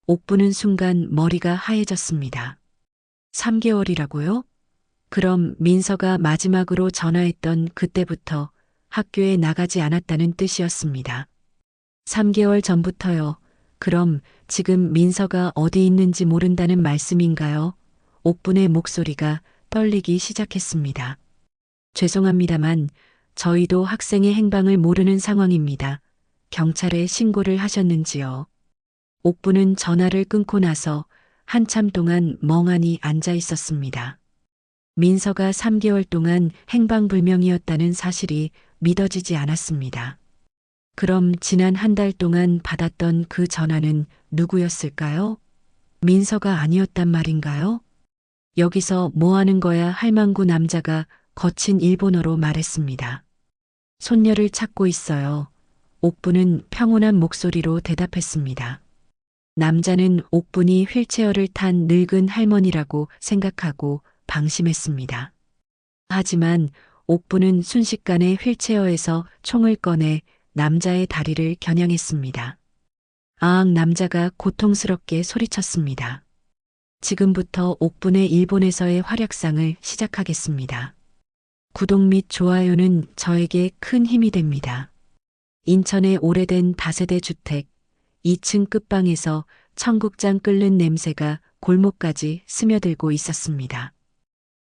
옥부는 순간 머리가 하얘졌습니다. 3개월이라고요? 그럼 민서가 마지막으로 전화했던 그때부터 학교에 나가지 않았다는 뜻이었습니다. 3개월 전부터요. 그럼 지금 민서가 어디 있는지 모른다는 말씀인가요? 옥분의 목소리가 떨리기 시작했습니다. 죄송합니다만 저희도 학생의 행방을 모르는 상황입니다. 경찰에 신고를 하셨는지요? 옥부는 전화를 끊고 나서 한참 동안 멍하니 앉아 있었습니다. 민서가 3개월 동안 행방불명이었다는 사실이 믿어지지 않았습니다. 그럼 지난 한 달 동안 받았던 그 전화는 누구였을까요? 민서가 아니었단 말인가요? 여기서 뭐 하는 거야? 할망구 남자가 거친 일본어로 말했습니다. 손녀를 찾고 있어요. 옥부는 평온한 목소리로 대답했습니다. 남자는 옥분이 휠체어를 탄 늙은 할머니라고 생각하고 방심했습니다. 하지만 옥분은 순식간에 휠체어에서 총을 꺼내 남자의 다리를 겨냥했습니다. 아앙 남자가 고통스럽게 소리쳤습니다. 지금부터 옥분의 일본에서의 활약상을 시작하겠습니다. 구독 및 좋아요는 저에게 큰 힘이 됩니다. 인천의 오래된 다세대 주택 2층 끝방에서 청국장 끓는 냄새가 골목까지 스며들고 있었습니다.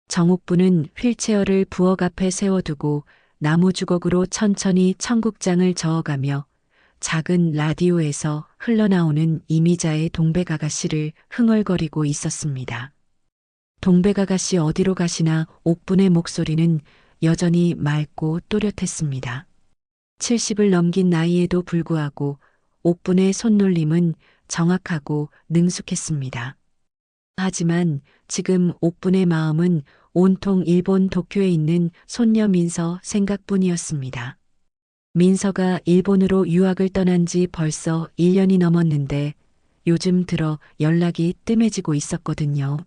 정옥부는 휠체어를 부엌 앞에 세워두고 나무 주걱으로 천천히 청국장을 저어가며 작은 라디오에서 흘러나오는 이미자의 동백아가씨를 흥얼거리고 있었습니다. 동백아가씨 어디로 가시나? 옥분의 목소리는 여전히 맑고 또렷했습니다. 70을 넘긴 나이에도 불구하고 옥분의 손놀림은 정확하고 능숙했습니다. 하지만 지금 옥분의 마음은 온통 일본 도쿄에 있는 손녀 민서 생각뿐이었습니다. 민서가 일본으로 유학을 떠난 지 벌써 1년이 넘었는데 요즘 들어 연락이 뜸해지고 있었거든요.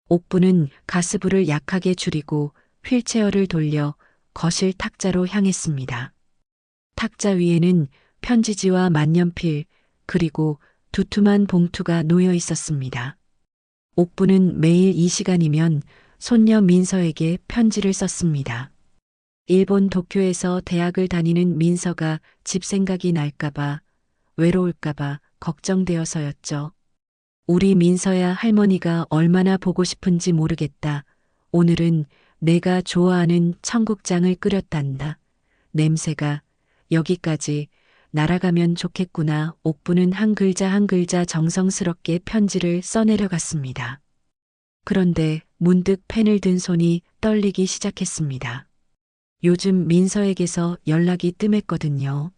옥부는 가스불을 약하게 줄이고 휠체어를 돌려 거실 탁자로 향했습니다. 탁자 위에는 편지지와 만년필 그리고 두툼한 봉투가 놓여 있었습니다. 옥부는 매일 이 시간이면 손녀 민서에게 편지를 썼습니다. 일본 도쿄에서 대학을 다니는 민서가 집 생각이 날까봐, 외로울까봐 걱정되어서였죠. 우리 민서야 할머니가 얼마나 보고 싶은지 모르겠다. 오늘은 내가 좋아하는 청국장을 끓였단다. 냄새가 여기까지 날아가면 좋겠구나. 옥부는 한 글자 한 글자 정성스럽게 편지를 써내려갔습니다. 그런데 문득 펜을 든 손이 떨리기 시작했습니다. 요즘 민서에게서 연락이 뜸했거든요.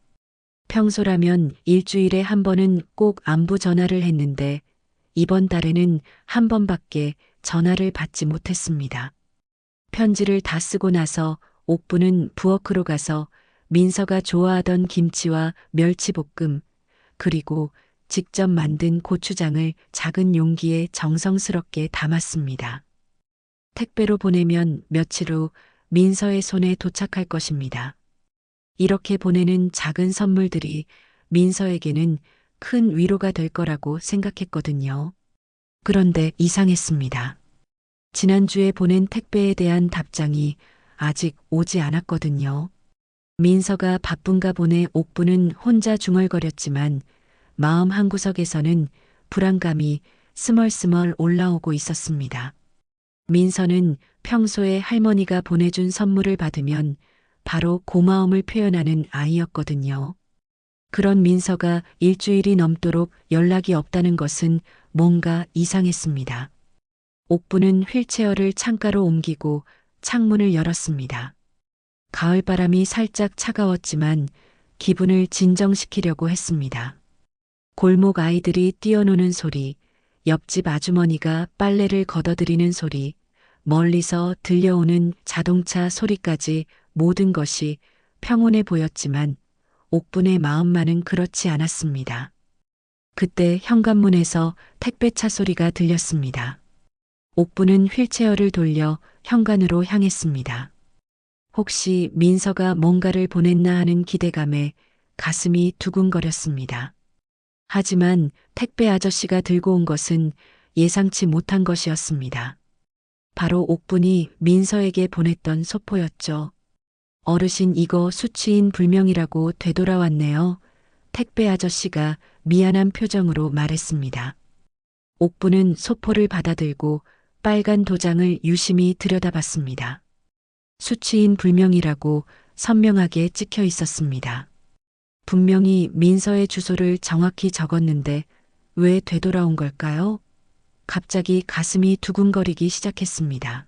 평소라면 일주일에 한 번은 꼭 안부 전화를 했는데 이번 달에는 한 번밖에 전화를 받지 못했습니다. 편지를 다 쓰고 나서 옥부는 부엌으로 가서 민서가 좋아하던 김치와 멸치볶음 그리고 직접 만든 고추장을 작은 용기에 정성스럽게 담았습니다. 택배로 보내면 며칠 후 민서의 손에 도착할 것입니다. 이렇게 보내는 작은 선물들이 민서에게는 큰 위로가 될 거라고 생각했거든요. 그런데 이상했습니다. 지난주에 보낸 택배에 대한 답장이 아직 오지 않았거든요. 민서가 바쁜가 보내. 옥부는 혼자 중얼거렸지만 마음 한구석에서는 불안감이 스멀스멀 올라오고 있었습니다. 민서는 평소에 할머니가 보내준 선물을 받으면 바로 고마움을 표현하는 아이였거든요. 그런 민서가 일주일이 넘도록 연락이 없다는 것은 뭔가 이상했습니다. 옥부는 휠체어를 창가로 옮기고 창문을 열었습니다. 가을바람이 살짝 차가웠지만 기분을 진정시키려고 했습니다. 골목 아이들이 뛰어노는 소리, 옆집 아주머니가 빨래를 걷어들이는 소리, 멀리서 들려오는 자동차 소리까지 모든 것이 평온해 보였지만 옥분의 마음만은 그렇지 않았습니다. 그때 현관문에서 택배차 소리가 들렸습니다. 옥분은 휠체어를 돌려 현관으로 향했습니다. 혹시 민서가 뭔가를 보냈나 하는 기대감에 가슴이 두근거렸습니다. 하지만 택배 아저씨가 들고 온 것은 예상치 못한 것이었습니다. 바로 옥분이 민서에게 보냈던 소포였죠. 어르신 이거 수취인 불명이라고 되돌아왔네요. 택배 아저씨가 미안한 표정으로 말했습니다. 옥분은 소포를 받아들고 빨간 도장을 유심히 들여다봤습니다. 수취인 불명이라고 선명하게 찍혀 있었습니다. 분명히 민서의 주소를 정확히 적었는데 왜 되돌아온 걸까요? 갑자기 가슴이 두근거리기 시작했습니다.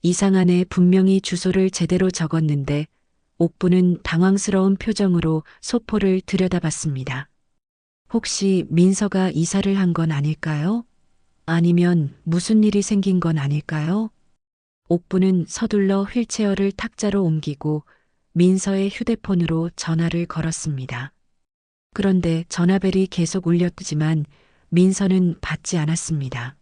이상하네 분명히 주소를 제대로 적었는데 옥부는 당황스러운 표정으로 소포를 들여다봤습니다. 혹시 민서가 이사를 한 건 아닐까요? 아니면 무슨 일이 생긴 건 아닐까요? 옥부는 서둘러 휠체어를 탁자로 옮기고 민서의 휴대폰으로 전화를 걸었습니다. 그런데 전화벨이 계속 울렸지만 민서는 받지 않았습니다.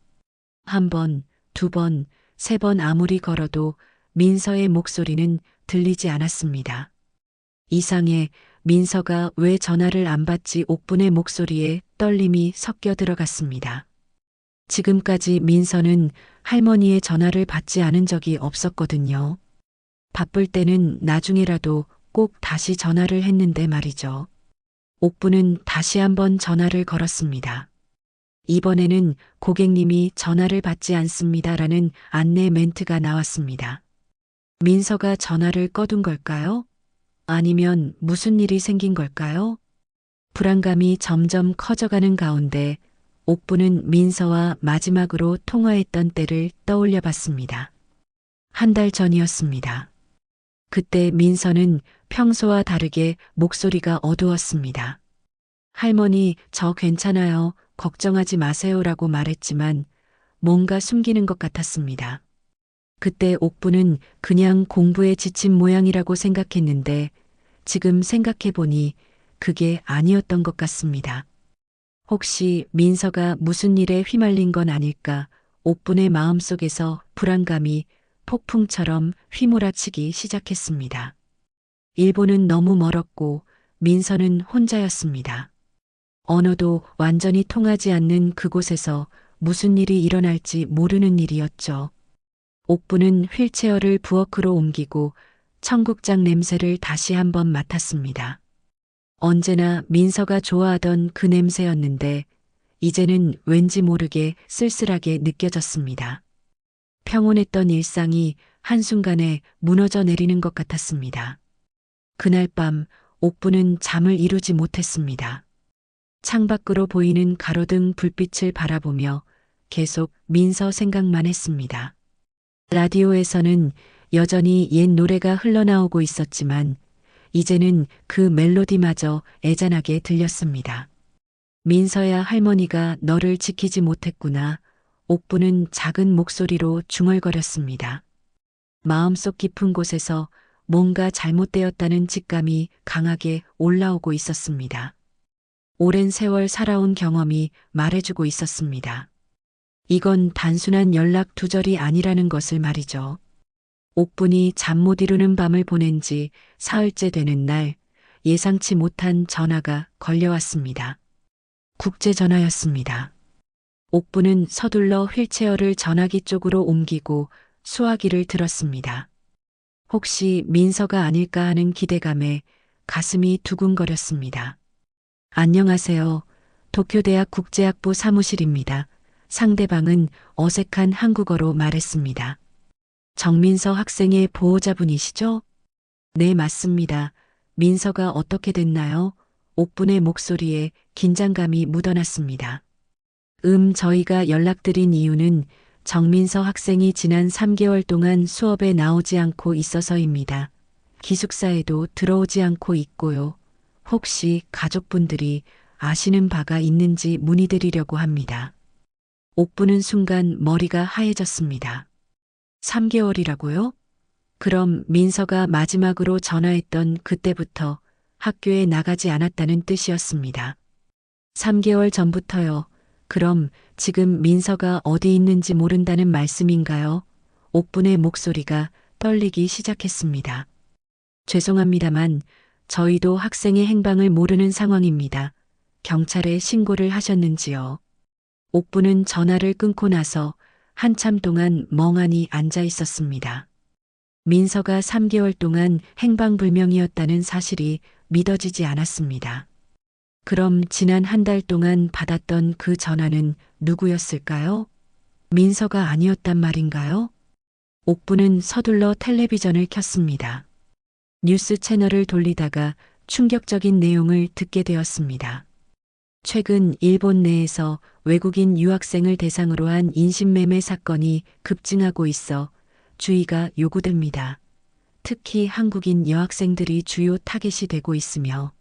한 번, 두 번, 세 번 아무리 걸어도 민서의 목소리는 들리지 않았습니다. 이상해 민서가 왜 전화를 안 받지 옥분의 목소리에 떨림이 섞여 들어갔습니다. 지금까지 민서는 할머니의 전화를 받지 않은 적이 없었거든요. 바쁠 때는 나중에라도 꼭 다시 전화를 했는데 말이죠. 옥부는 다시 한번 전화를 걸었습니다. 이번에는 고객님이 전화를 받지 않습니다라는 안내 멘트가 나왔습니다. 민서가 전화를 꺼둔 걸까요? 아니면 무슨 일이 생긴 걸까요? 불안감이 점점 커져가는 가운데 옥부는 민서와 마지막으로 통화했던 때를 떠올려 봤습니다. 한 달 전이었습니다. 그때 민서는 평소와 다르게 목소리가 어두웠습니다. 할머니, 저 괜찮아요. 걱정하지 마세요라고 말했지만 뭔가 숨기는 것 같았습니다. 그때 옥부는 그냥 공부에 지친 모양이라고 생각했는데 지금 생각해보니 그게 아니었던 것 같습니다. 혹시 민서가 무슨 일에 휘말린 건 아닐까 옥분의 마음속에서 불안감이 폭풍처럼 휘몰아치기 시작했습니다. 일본은 너무 멀었고 민서는 혼자였습니다. 언어도 완전히 통하지 않는 그곳에서 무슨 일이 일어날지 모르는 일이었죠. 옥부는 휠체어를 부엌으로 옮기고 청국장 냄새를 다시 한번 맡았습니다. 언제나 민서가 좋아하던 그 냄새였는데 이제는 왠지 모르게 쓸쓸하게 느껴졌습니다. 평온했던 일상이 한순간에 무너져 내리는 것 같았습니다. 그날 밤 옥부는 잠을 이루지 못했습니다. 창밖으로 보이는 가로등 불빛을 바라보며 계속 민서 생각만 했습니다. 라디오에서는 여전히 옛 노래가 흘러나오고 있었지만 이제는 그 멜로디마저 애잔하게 들렸습니다. 민서야 할머니가 너를 지키지 못했구나. 옥부는 작은 목소리로 중얼거렸습니다. 마음속 깊은 곳에서 뭔가 잘못되었다는 직감이 강하게 올라오고 있었습니다. 오랜 세월 살아온 경험이 말해주고 있었습니다. 이건 단순한 연락 두절이 아니라는 것을 말이죠. 옥분이 잠 못 이루는 밤을 보낸 지 사흘째 되는 날 예상치 못한 전화가 걸려왔습니다. 국제전화였습니다. 옥분은 서둘러 휠체어를 전화기 쪽으로 옮기고 수화기를 들었습니다. 혹시 민서가 아닐까 하는 기대감에 가슴이 두근거렸습니다. 안녕하세요. 도쿄대학 국제학부 사무실입니다. 상대방은 어색한 한국어로 말했습니다. 정민서 학생의 보호자분이시죠? 네, 맞습니다. 민서가 어떻게 됐나요? 옥분의 목소리에 긴장감이 묻어났습니다. 저희가 연락드린 이유는 정민서 학생이 지난 3개월 동안 수업에 나오지 않고 있어서입니다. 기숙사에도 들어오지 않고 있고요. 혹시 가족분들이 아시는 바가 있는지 문의드리려고 합니다. 옥부는 순간 머리가 하얘졌습니다. 3개월이라고요? 그럼 민서가 마지막으로 전화했던 그때부터 학교에 나가지 않았다는 뜻이었습니다. 3개월 전부터요. 그럼 지금 민서가 어디 있는지 모른다는 말씀인가요? 옥분의 목소리가 떨리기 시작했습니다. 죄송합니다만 저희도 학생의 행방을 모르는 상황입니다. 경찰에 신고를 하셨는지요? 옥부는 전화를 끊고 나서 한참 동안 멍하니 앉아 있었습니다. 민서가 3개월 동안 행방불명이었다는 사실이 믿어지지 않았습니다. 그럼 지난 한 달 동안 받았던 그 전화는 누구였을까요? 민서가 아니었단 말인가요? 옥부는 서둘러 텔레비전을 켰습니다. 뉴스 채널을 돌리다가 충격적인 내용을 듣게 되었습니다. 최근 일본 내에서 외국인 유학생을 대상으로 한 인신매매 사건이 급증하고 있어 주의가 요구됩니다. 특히 한국인 여학생들이 주요 타겟이 되고 있으며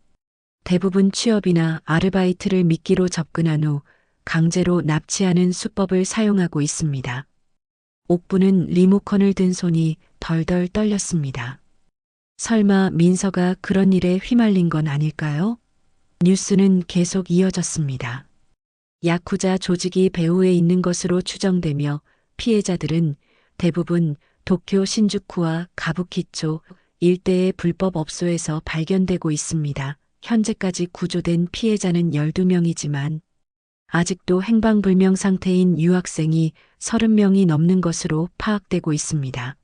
대부분 취업이나 아르바이트를 미끼로 접근한 후 강제로 납치하는 수법을 사용하고 있습니다. 옥부는 리모컨을 든 손이 덜덜 떨렸습니다. 설마 민서가 그런 일에 휘말린 건 아닐까요? 뉴스는 계속 이어졌습니다. 야쿠자 조직이 배후에 있는 것으로 추정되며 피해자들은 대부분 도쿄 신주쿠와 가부키초 일대의 불법 업소에서 발견되고 있습니다. 현재까지 구조된 피해자는 12명이지만 아직도 행방불명 상태인 유학생이 30명이 넘는 것으로 파악되고 있습니다.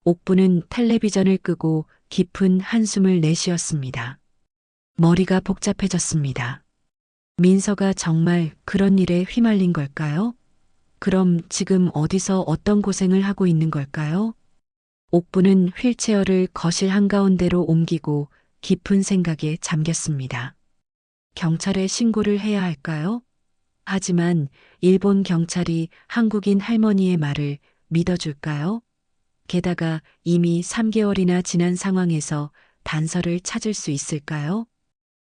옥부는 텔레비전을 끄고 깊은 한숨을 내쉬었습니다. 머리가 복잡해졌습니다. 민서가 정말 그런 일에 휘말린 걸까요? 그럼 지금 어디서 어떤 고생을 하고 있는 걸까요? 옥부는 휠체어를 거실 한가운데로 옮기고 깊은 생각에 잠겼습니다. 경찰에 신고를 해야 할까요? 하지만 일본 경찰이 한국인 할머니의 말을 믿어줄까요? 게다가 이미 3개월이나 지난 상황에서 단서를 찾을 수 있을까요?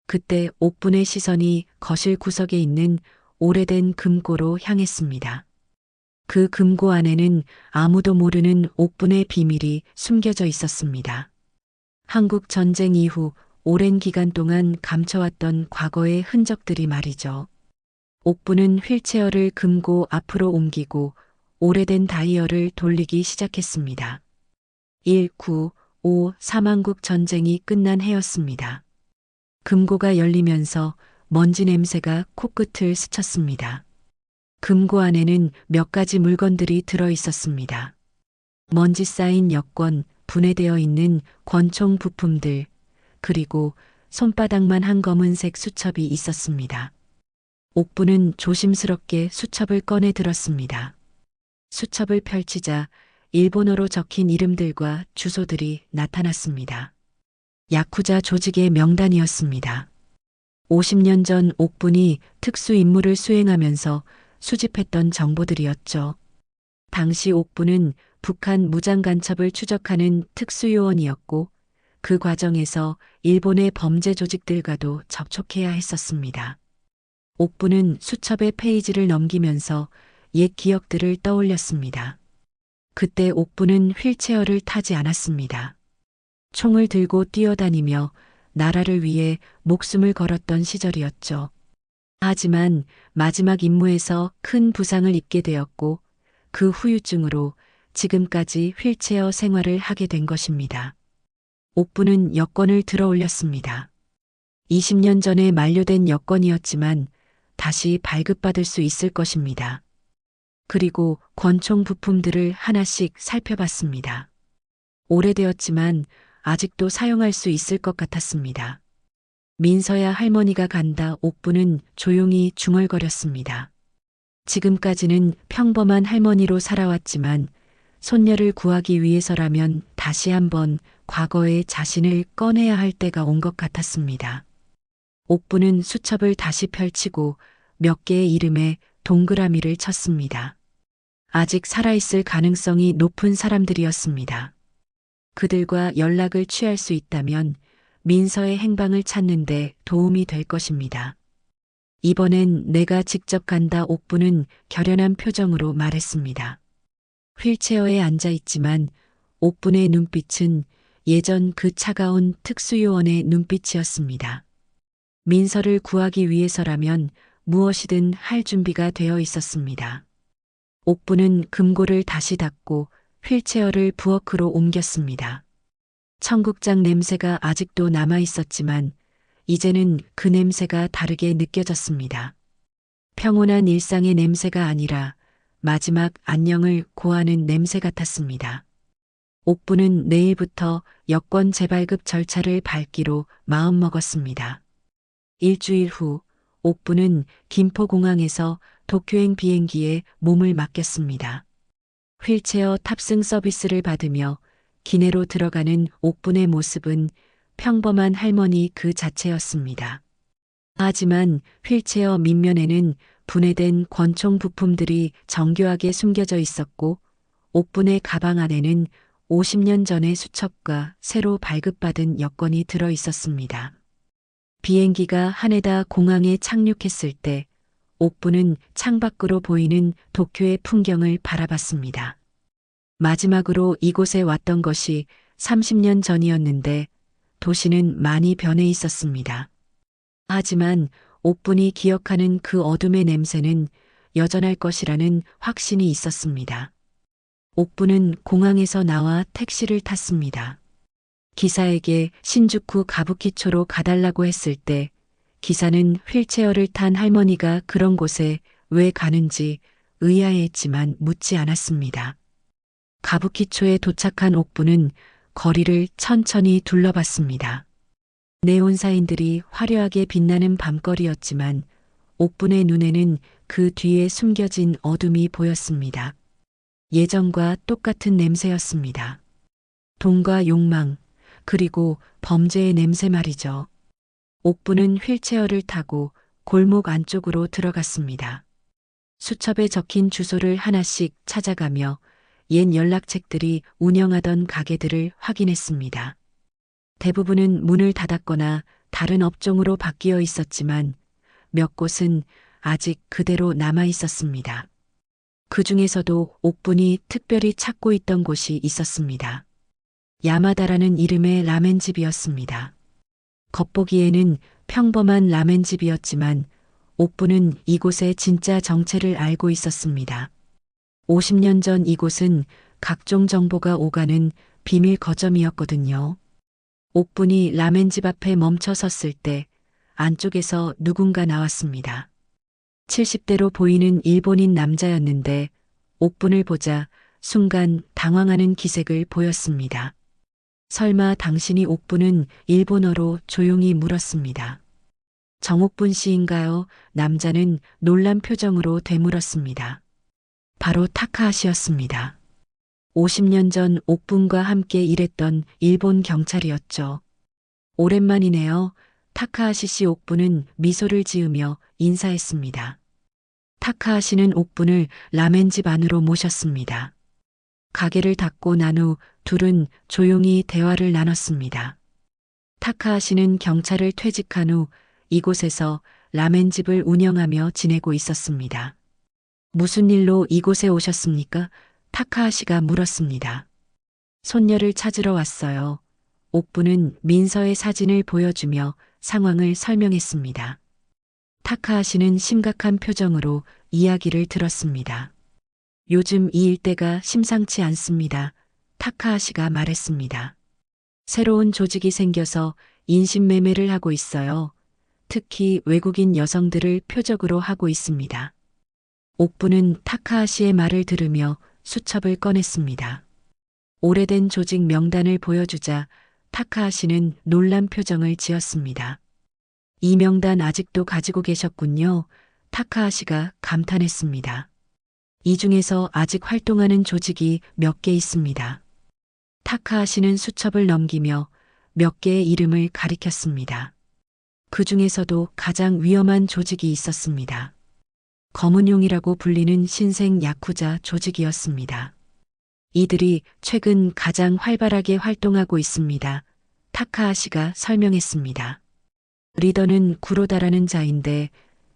그때 옥분의 시선이 거실 구석에 있는 오래된 금고로 향했습니다. 그 금고 안에는 아무도 모르는 옥분의 비밀이 숨겨져 있었습니다. 한국 전쟁 이후 오랜 기간 동안 감춰왔던 과거의 흔적들이 말이죠. 옥부는 휠체어를 금고 앞으로 옮기고 오래된 다이얼을 돌리기 시작했습니다. 1955 사만국 전쟁이 끝난 해였습니다. 금고가 열리면서 먼지 냄새가 코끝을 스쳤습니다. 금고 안에는 몇 가지 물건들이 들어 있었습니다. 먼지 쌓인 여권, 분해되어 있는 권총 부품들, 그리고 손바닥만 한 검은색 수첩이 있었습니다. 옥부는 조심스럽게 수첩을 꺼내 들었습니다. 수첩을 펼치자 일본어로 적힌 이름들과 주소들이 나타났습니다. 야쿠자 조직의 명단이었습니다. 50년 전 옥분이 특수 임무를 수행하면서 수집했던 정보들이었죠. 당시 옥분은 북한 무장 간첩을 추적하는 특수요원이었고 그 과정에서 일본의 범죄 조직들과도 접촉해야 했었습니다. 옥부는 수첩의 페이지를 넘기면서 옛 기억들을 떠올렸습니다. 그때 옥부는 휠체어를 타지 않았습니다. 총을 들고 뛰어다니며 나라를 위해 목숨을 걸었던 시절이었죠. 하지만 마지막 임무에서 큰 부상을 입게 되었고 그 후유증으로 지금까지 휠체어 생활을 하게 된 것입니다. 옥부는 여권을 들어 올렸습니다. 20년 전에 만료된 여권이었지만 다시 발급받을 수 있을 것입니다. 그리고 권총 부품들을 하나씩 살펴봤습니다. 오래되었지만 아직도 사용할 수 있을 것 같았습니다. 민서야 할머니가 간다. 옥부는 조용히 중얼거렸습니다. 지금까지는 평범한 할머니로 살아왔지만 손녀를 구하기 위해서라면 다시 한번 과거의 자신을 꺼내야 할 때가 온 것 같았습니다. 옥부는 수첩을 다시 펼치고 몇 개의 이름에 동그라미를 쳤습니다. 아직 살아있을 가능성이 높은 사람들이었습니다. 그들과 연락을 취할 수 있다면 민서의 행방을 찾는데 도움이 될 것입니다. 이번엔 내가 직접 간다. 옥부는 결연한 표정으로 말했습니다. 휠체어에 앉아 있지만 옥분의 눈빛은 예전 그 차가운 특수요원의 눈빛이었습니다. 민서를 구하기 위해서라면 무엇이든 할 준비가 되어 있었습니다. 옥부는 금고를 다시 닫고 휠체어를 부엌으로 옮겼습니다. 청국장 냄새가 아직도 남아 있었지만 이제는 그 냄새가 다르게 느껴졌습니다. 평온한 일상의 냄새가 아니라 마지막 안녕을 고하는 냄새 같았습니다. 옥부는 내일부터 여권 재발급 절차를 밟기로 마음먹었습니다. 일주일 후 옥부는 김포공항에서 도쿄행 비행기에 몸을 맡겼습니다. 휠체어 탑승 서비스를 받으며 기내로 들어가는 옥분의 모습은 평범한 할머니 그 자체였습니다. 하지만 휠체어 밑면에는 분해된 권총 부품들이 정교하게 숨겨져 있었고 옥분의 가방 안에는 50년 전의 수첩과 새로 발급받은 여권이 들어 있었습니다. 비행기가 하네다 공항에 착륙했을 때 옥부는 창밖으로 보이는 도쿄의 풍경을 바라봤습니다. 마지막으로 이곳에 왔던 것이 30년 전이었는데 도시는 많이 변해 있었습니다. 하지만 옥분이 기억하는 그 어둠의 냄새는 여전할 것이라는 확신이 있었습니다. 옥분은 공항에서 나와 택시를 탔습니다. 기사에게 신주쿠 가부키초로 가달라고 했을 때 기사는 휠체어를 탄 할머니가 그런 곳에 왜 가는지 의아해했지만 묻지 않았습니다. 가부키초에 도착한 옥부는 거리를 천천히 둘러봤습니다. 네온사인들이 화려하게 빛나는 밤거리였지만 옥분의 눈에는 그 뒤에 숨겨진 어둠이 보였습니다. 예전과 똑같은 냄새였습니다. 돈과 욕망, 그리고 범죄의 냄새 말이죠. 옥부는 휠체어를 타고 골목 안쪽으로 들어갔습니다. 수첩에 적힌 주소를 하나씩 찾아가며 옛 연락책들이 운영하던 가게들을 확인했습니다. 대부분은 문을 닫았거나 다른 업종으로 바뀌어 있었지만 몇 곳은 아직 그대로 남아 있었습니다. 그 중에서도 옥분이 특별히 찾고 있던 곳이 있었습니다. 야마다라는 이름의 라멘집이었습니다. 겉보기에는 평범한 라멘집이었지만 옥부는 이곳의 진짜 정체를 알고 있었습니다. 50년 전 이곳은 각종 정보가 오가는 비밀 거점이었거든요. 옥분이 라멘집 앞에 멈춰 섰을 때 안쪽에서 누군가 나왔습니다. 70대로 보이는 일본인 남자였는데 옥분을 보자 순간 당황하는 기색을 보였습니다. 설마 당신이 옥분은 일본어로 조용히 물었습니다. 정옥분 씨인가요? 남자는 놀란 표정으로 되물었습니다. 바로 타카하시였습니다. 50년 전 옥분과 함께 일했던 일본 경찰이었죠. 오랜만이네요. 타카하시 씨. 옥분은 미소를 지으며 인사했습니다. 타카하시는 옥분을 라멘집 안으로 모셨습니다. 가게를 닫고 난 후 둘은 조용히 대화를 나눴습니다. 타카하시는 경찰을 퇴직한 후 이곳에서 라멘집을 운영하며 지내고 있었습니다. 무슨 일로 이곳에 오셨습니까? 타카하시가 물었습니다. 손녀를 찾으러 왔어요. 옥부는 민서의 사진을 보여주며 상황을 설명했습니다. 타카하시는 심각한 표정으로 이야기를 들었습니다. 요즘 이 일대가 심상치 않습니다. 타카하시가 말했습니다. 새로운 조직이 생겨서 인신매매를 하고 있어요. 특히 외국인 여성들을 표적으로 하고 있습니다. 옥부는 타카하시의 말을 들으며 수첩을 꺼냈습니다. 오래된 조직 명단을 보여주자 타카하시는 놀란 표정을 지었습니다. 이 명단 아직도 가지고 계셨군요. 타카하시가 감탄했습니다. 이 중에서 아직 활동하는 조직이 몇 개 있습니다. 타카하시는 수첩을 넘기며 몇 개의 이름을 가리켰습니다. 그 중에서도 가장 위험한 조직이 있었습니다. 검은용이라고 불리는 신생 야쿠자 조직이었습니다. 이들이 최근 가장 활발하게 활동하고 있습니다. 타카하시가 설명했습니다. 리더는 구로다라는 자인데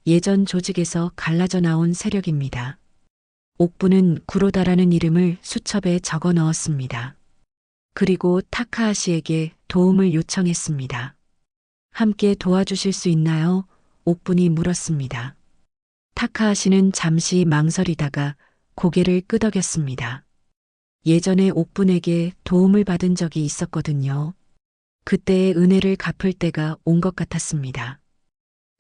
예전 조직에서 갈라져 나온 세력입니다. 옥부는 구로다라는 이름을 수첩에 적어 넣었습니다. 그리고 타카하시에게 도움을 요청했습니다. 함께 도와주실 수 있나요? 옥분이 물었습니다. 타카하시는 잠시 망설이다가 고개를 끄덕였습니다. 예전에 옥분에게 도움을 받은 적이 있었거든요. 그때의 은혜를 갚을 때가 온 것 같았습니다.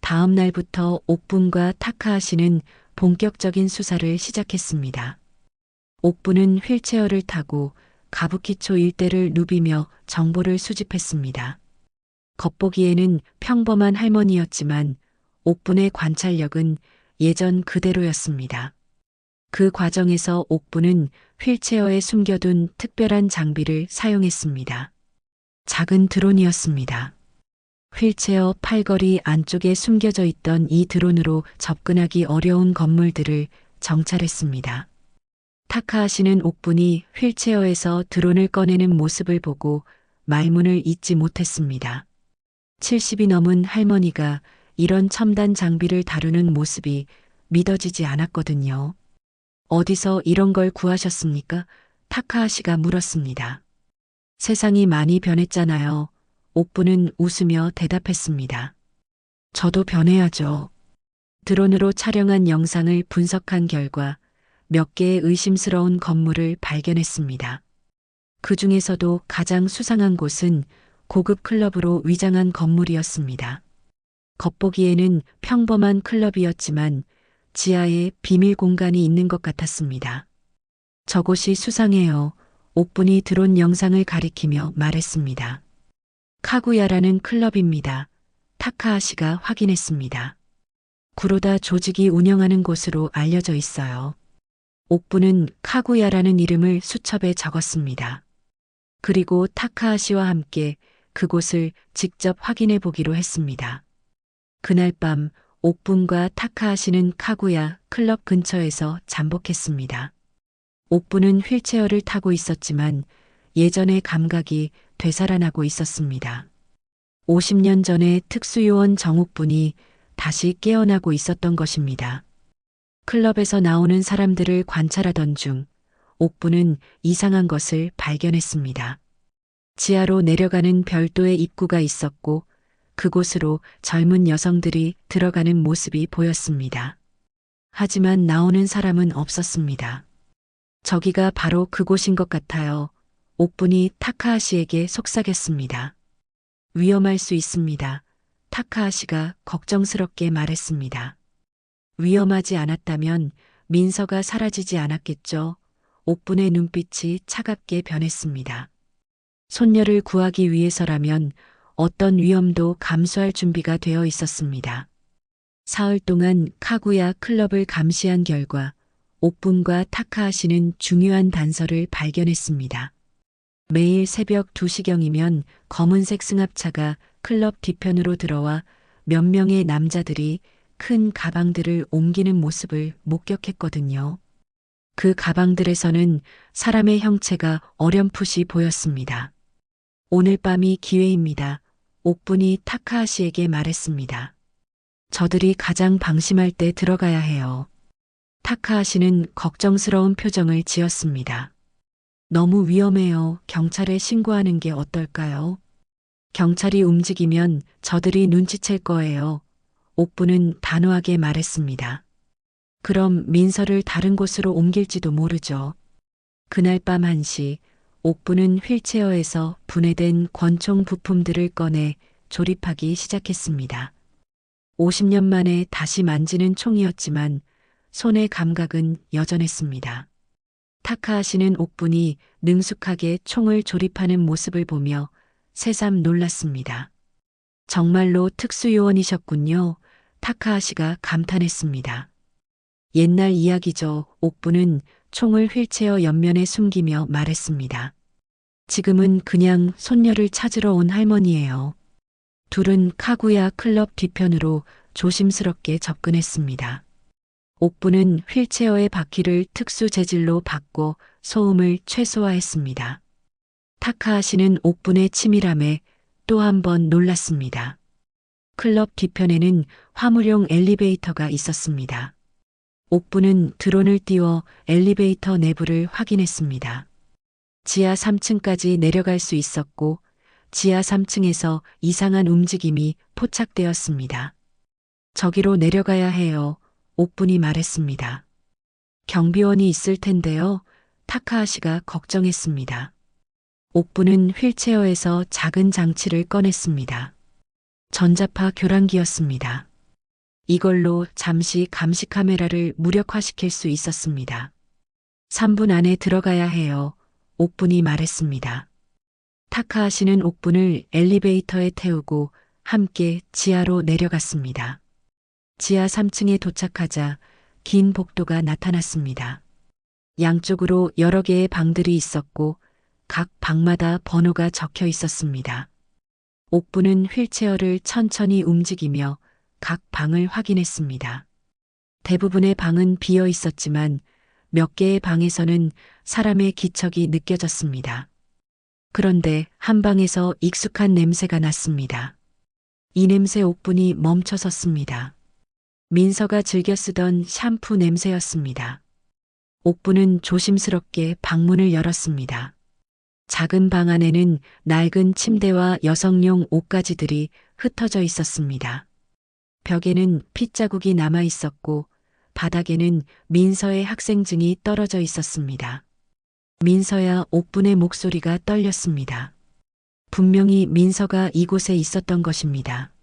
다음 날부터 옥분과 타카하시는 본격적인 수사를 시작했습니다. 옥분은 휠체어를 타고 가부키초 일대를 누비며 정보를 수집했습니다. 겉보기에는 평범한 할머니였지만 옥분의 관찰력은 예전 그대로였습니다. 그 과정에서 옥분은 휠체어에 숨겨둔 특별한 장비를 사용했습니다. 작은 드론이었습니다. 휠체어 팔걸이 안쪽에 숨겨져 있던 이 드론으로 접근하기 어려운 건물들을 정찰했습니다. 타카하시는 옥분이 휠체어에서 드론을 꺼내는 모습을 보고 말문을 잇지 못했습니다. 70이 넘은 할머니가 이런 첨단 장비를 다루는 모습이 믿어지지 않았거든요. 어디서 이런 걸 구하셨습니까? 타카하시가 물었습니다. 세상이 많이 변했잖아요. 옥분은 웃으며 대답했습니다. 저도 변해야죠. 드론으로 촬영한 영상을 분석한 결과 몇 개의 의심스러운 건물을 발견했습니다. 그 중에서도 가장 수상한 곳은 고급 클럽으로 위장한 건물이었습니다. 겉보기에는 평범한 클럽이었지만 지하에 비밀 공간이 있는 것 같았습니다. 저곳이 수상해요. 옥분이 드론 영상을 가리키며 말했습니다. 카구야라는 클럽입니다. 타카하시가 확인했습니다. 구로다 조직이 운영하는 곳으로 알려져 있어요. 옥분은 카구야라는 이름을 수첩에 적었습니다. 그리고 타카하시와 함께 그곳을 직접 확인해 보기로 했습니다. 그날 밤 옥분과 타카하시는 카구야 클럽 근처에서 잠복했습니다. 옥분은 휠체어를 타고 있었지만 예전의 감각이 되살아나고 있었습니다. 50년 전에 특수요원 정옥분이 다시 깨어나고 있었던 것입니다. 클럽에서 나오는 사람들을 관찰하던 중 옥분은 이상한 것을 발견했습니다. 지하로 내려가는 별도의 입구가 있었고 그곳으로 젊은 여성들이 들어가는 모습이 보였습니다. 하지만 나오는 사람은 없었습니다. 저기가 바로 그곳인 것 같아요. 옥분이 타카하시에게 속삭였습니다. 위험할 수 있습니다. 타카하시가 걱정스럽게 말했습니다. 위험하지 않았다면 민서가 사라지지 않았겠죠. 옥분의 눈빛이 차갑게 변했습니다. 손녀를 구하기 위해서라면 어떤 위험도 감수할 준비가 되어 있었습니다. 사흘 동안 카구야 클럽을 감시한 결과 옥분과 타카하시는 중요한 단서를 발견했습니다. 매일 새벽 2시경이면 검은색 승합차가 클럽 뒤편으로 들어와 몇 명의 남자들이 큰 가방들을 옮기는 모습을 목격했거든요. 그 가방들에서는 사람의 형체가 어렴풋이 보였습니다. 오늘 밤이 기회입니다. 옥분이 타카하시에게 말했습니다. 저들이 가장 방심할 때 들어가야 해요. 타카하시는 걱정스러운 표정을 지었습니다. 너무 위험해요. 경찰에 신고하는 게 어떨까요? 경찰이 움직이면 저들이 눈치챌 거예요. 옥분은 단호하게 말했습니다. 그럼 민서를 다른 곳으로 옮길지도 모르죠. 그날 밤 1시 옥분은 휠체어에서 분해된 권총 부품들을 꺼내 조립하기 시작했습니다. 50년 만에 다시 만지는 총이었지만 손의 감각은 여전했습니다. 타카하시는 옥분이 능숙하게 총을 조립하는 모습을 보며 새삼 놀랐습니다. 정말로 특수요원이셨군요. 타카하시가 감탄했습니다. 옛날 이야기죠. 옥분은 총을 휠체어 옆면에 숨기며 말했습니다. 지금은 그냥 손녀를 찾으러 온 할머니예요. 둘은 카구야 클럽 뒤편으로 조심스럽게 접근했습니다. 옥분은 휠체어의 바퀴를 특수 재질로 바꿔 소음을 최소화했습니다. 타카하시는 옥분의 치밀함에 또 한 번 놀랐습니다. 클럽 뒤편에는 화물용 엘리베이터가 있었습니다. 옥분은 드론을 띄워 엘리베이터 내부를 확인했습니다. 지하 3층까지 내려갈 수 있었고 지하 3층에서 이상한 움직임이 포착되었습니다. 저기로 내려가야 해요. 옥분이 말했습니다. 경비원이 있을 텐데요. 타카하시가 걱정했습니다. 옥부는 휠체어에서 작은 장치를 꺼냈습니다. 전자파 교란기였습니다. 이걸로 잠시 감시 카메라를 무력화시킬 수 있었습니다. 3분 안에 들어가야 해요. 옥분이 말했습니다. 타카하시는 옥분을 엘리베이터에 태우고 함께 지하로 내려갔습니다. 지하 3층에 도착하자 긴 복도가 나타났습니다. 양쪽으로 여러 개의 방들이 있었고 각 방마다 번호가 적혀 있었습니다. 옥부는 휠체어를 천천히 움직이며 각 방을 확인했습니다. 대부분의 방은 비어 있었지만 몇 개의 방에서는 사람의 기척이 느껴졌습니다. 그런데 한 방에서 익숙한 냄새가 났습니다. 이 냄새 옥분이 멈춰섰습니다. 민서가 즐겨 쓰던 샴푸 냄새였습니다. 옥분은 조심스럽게 방문을 열었습니다. 작은 방 안에는 낡은 침대와 여성용 옷가지들이 흩어져 있었습니다. 벽에는 핏자국이 남아 있었고 바닥에는 민서의 학생증이 떨어져 있었습니다. 민서야 옥분의 목소리가 떨렸습니다. 분명히 민서가 이곳에 있었던 것입니다.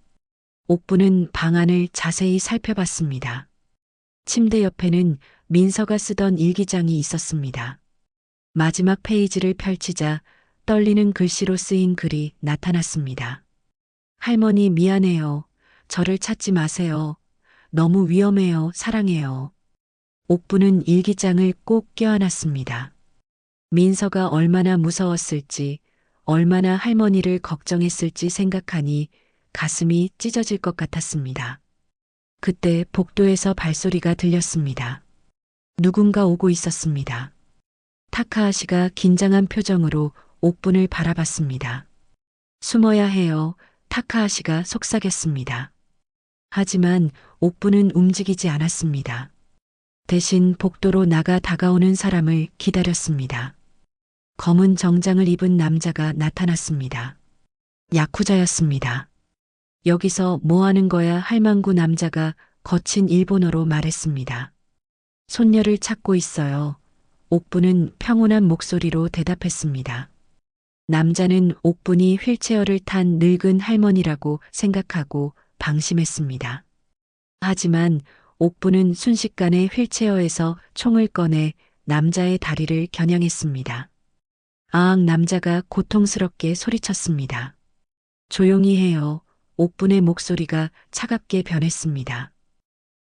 옥분은 방 안을 자세히 살펴봤습니다. 침대 옆에는 민서가 쓰던 일기장이 있었습니다. 마지막 페이지를 펼치자 떨리는 글씨로 쓰인 글이 나타났습니다. 할머니 미안해요. 저를 찾지 마세요. 너무 위험해요. 사랑해요. 옥부는 일기장을 꼭 껴안았습니다. 민서가 얼마나 무서웠을지, 얼마나 할머니를 걱정했을지 생각하니 가슴이 찢어질 것 같았습니다. 그때 복도에서 발소리가 들렸습니다. 누군가 오고 있었습니다. 타카하시가 긴장한 표정으로 옥분을 바라봤습니다. 숨어야 해요. 타카하시가 속삭였습니다. 하지만 옥분은 움직이지 않았습니다. 대신 복도로 나가 다가오는 사람을 기다렸습니다. 검은 정장을 입은 남자가 나타났습니다. 야쿠자였습니다. 여기서 뭐 하는 거야? 할망구 남자가 거친 일본어로 말했습니다. 손녀를 찾고 있어요. 옥분은 평온한 목소리로 대답했습니다. 남자는 옥분이 휠체어를 탄 늙은 할머니라고 생각하고 방심했습니다. 하지만 옥분은 순식간에 휠체어에서 총을 꺼내 남자의 다리를 겨냥했습니다. 아악 남자가 고통스럽게 소리쳤습니다. 조용히 해요. 옥분의 목소리가 차갑게 변했습니다.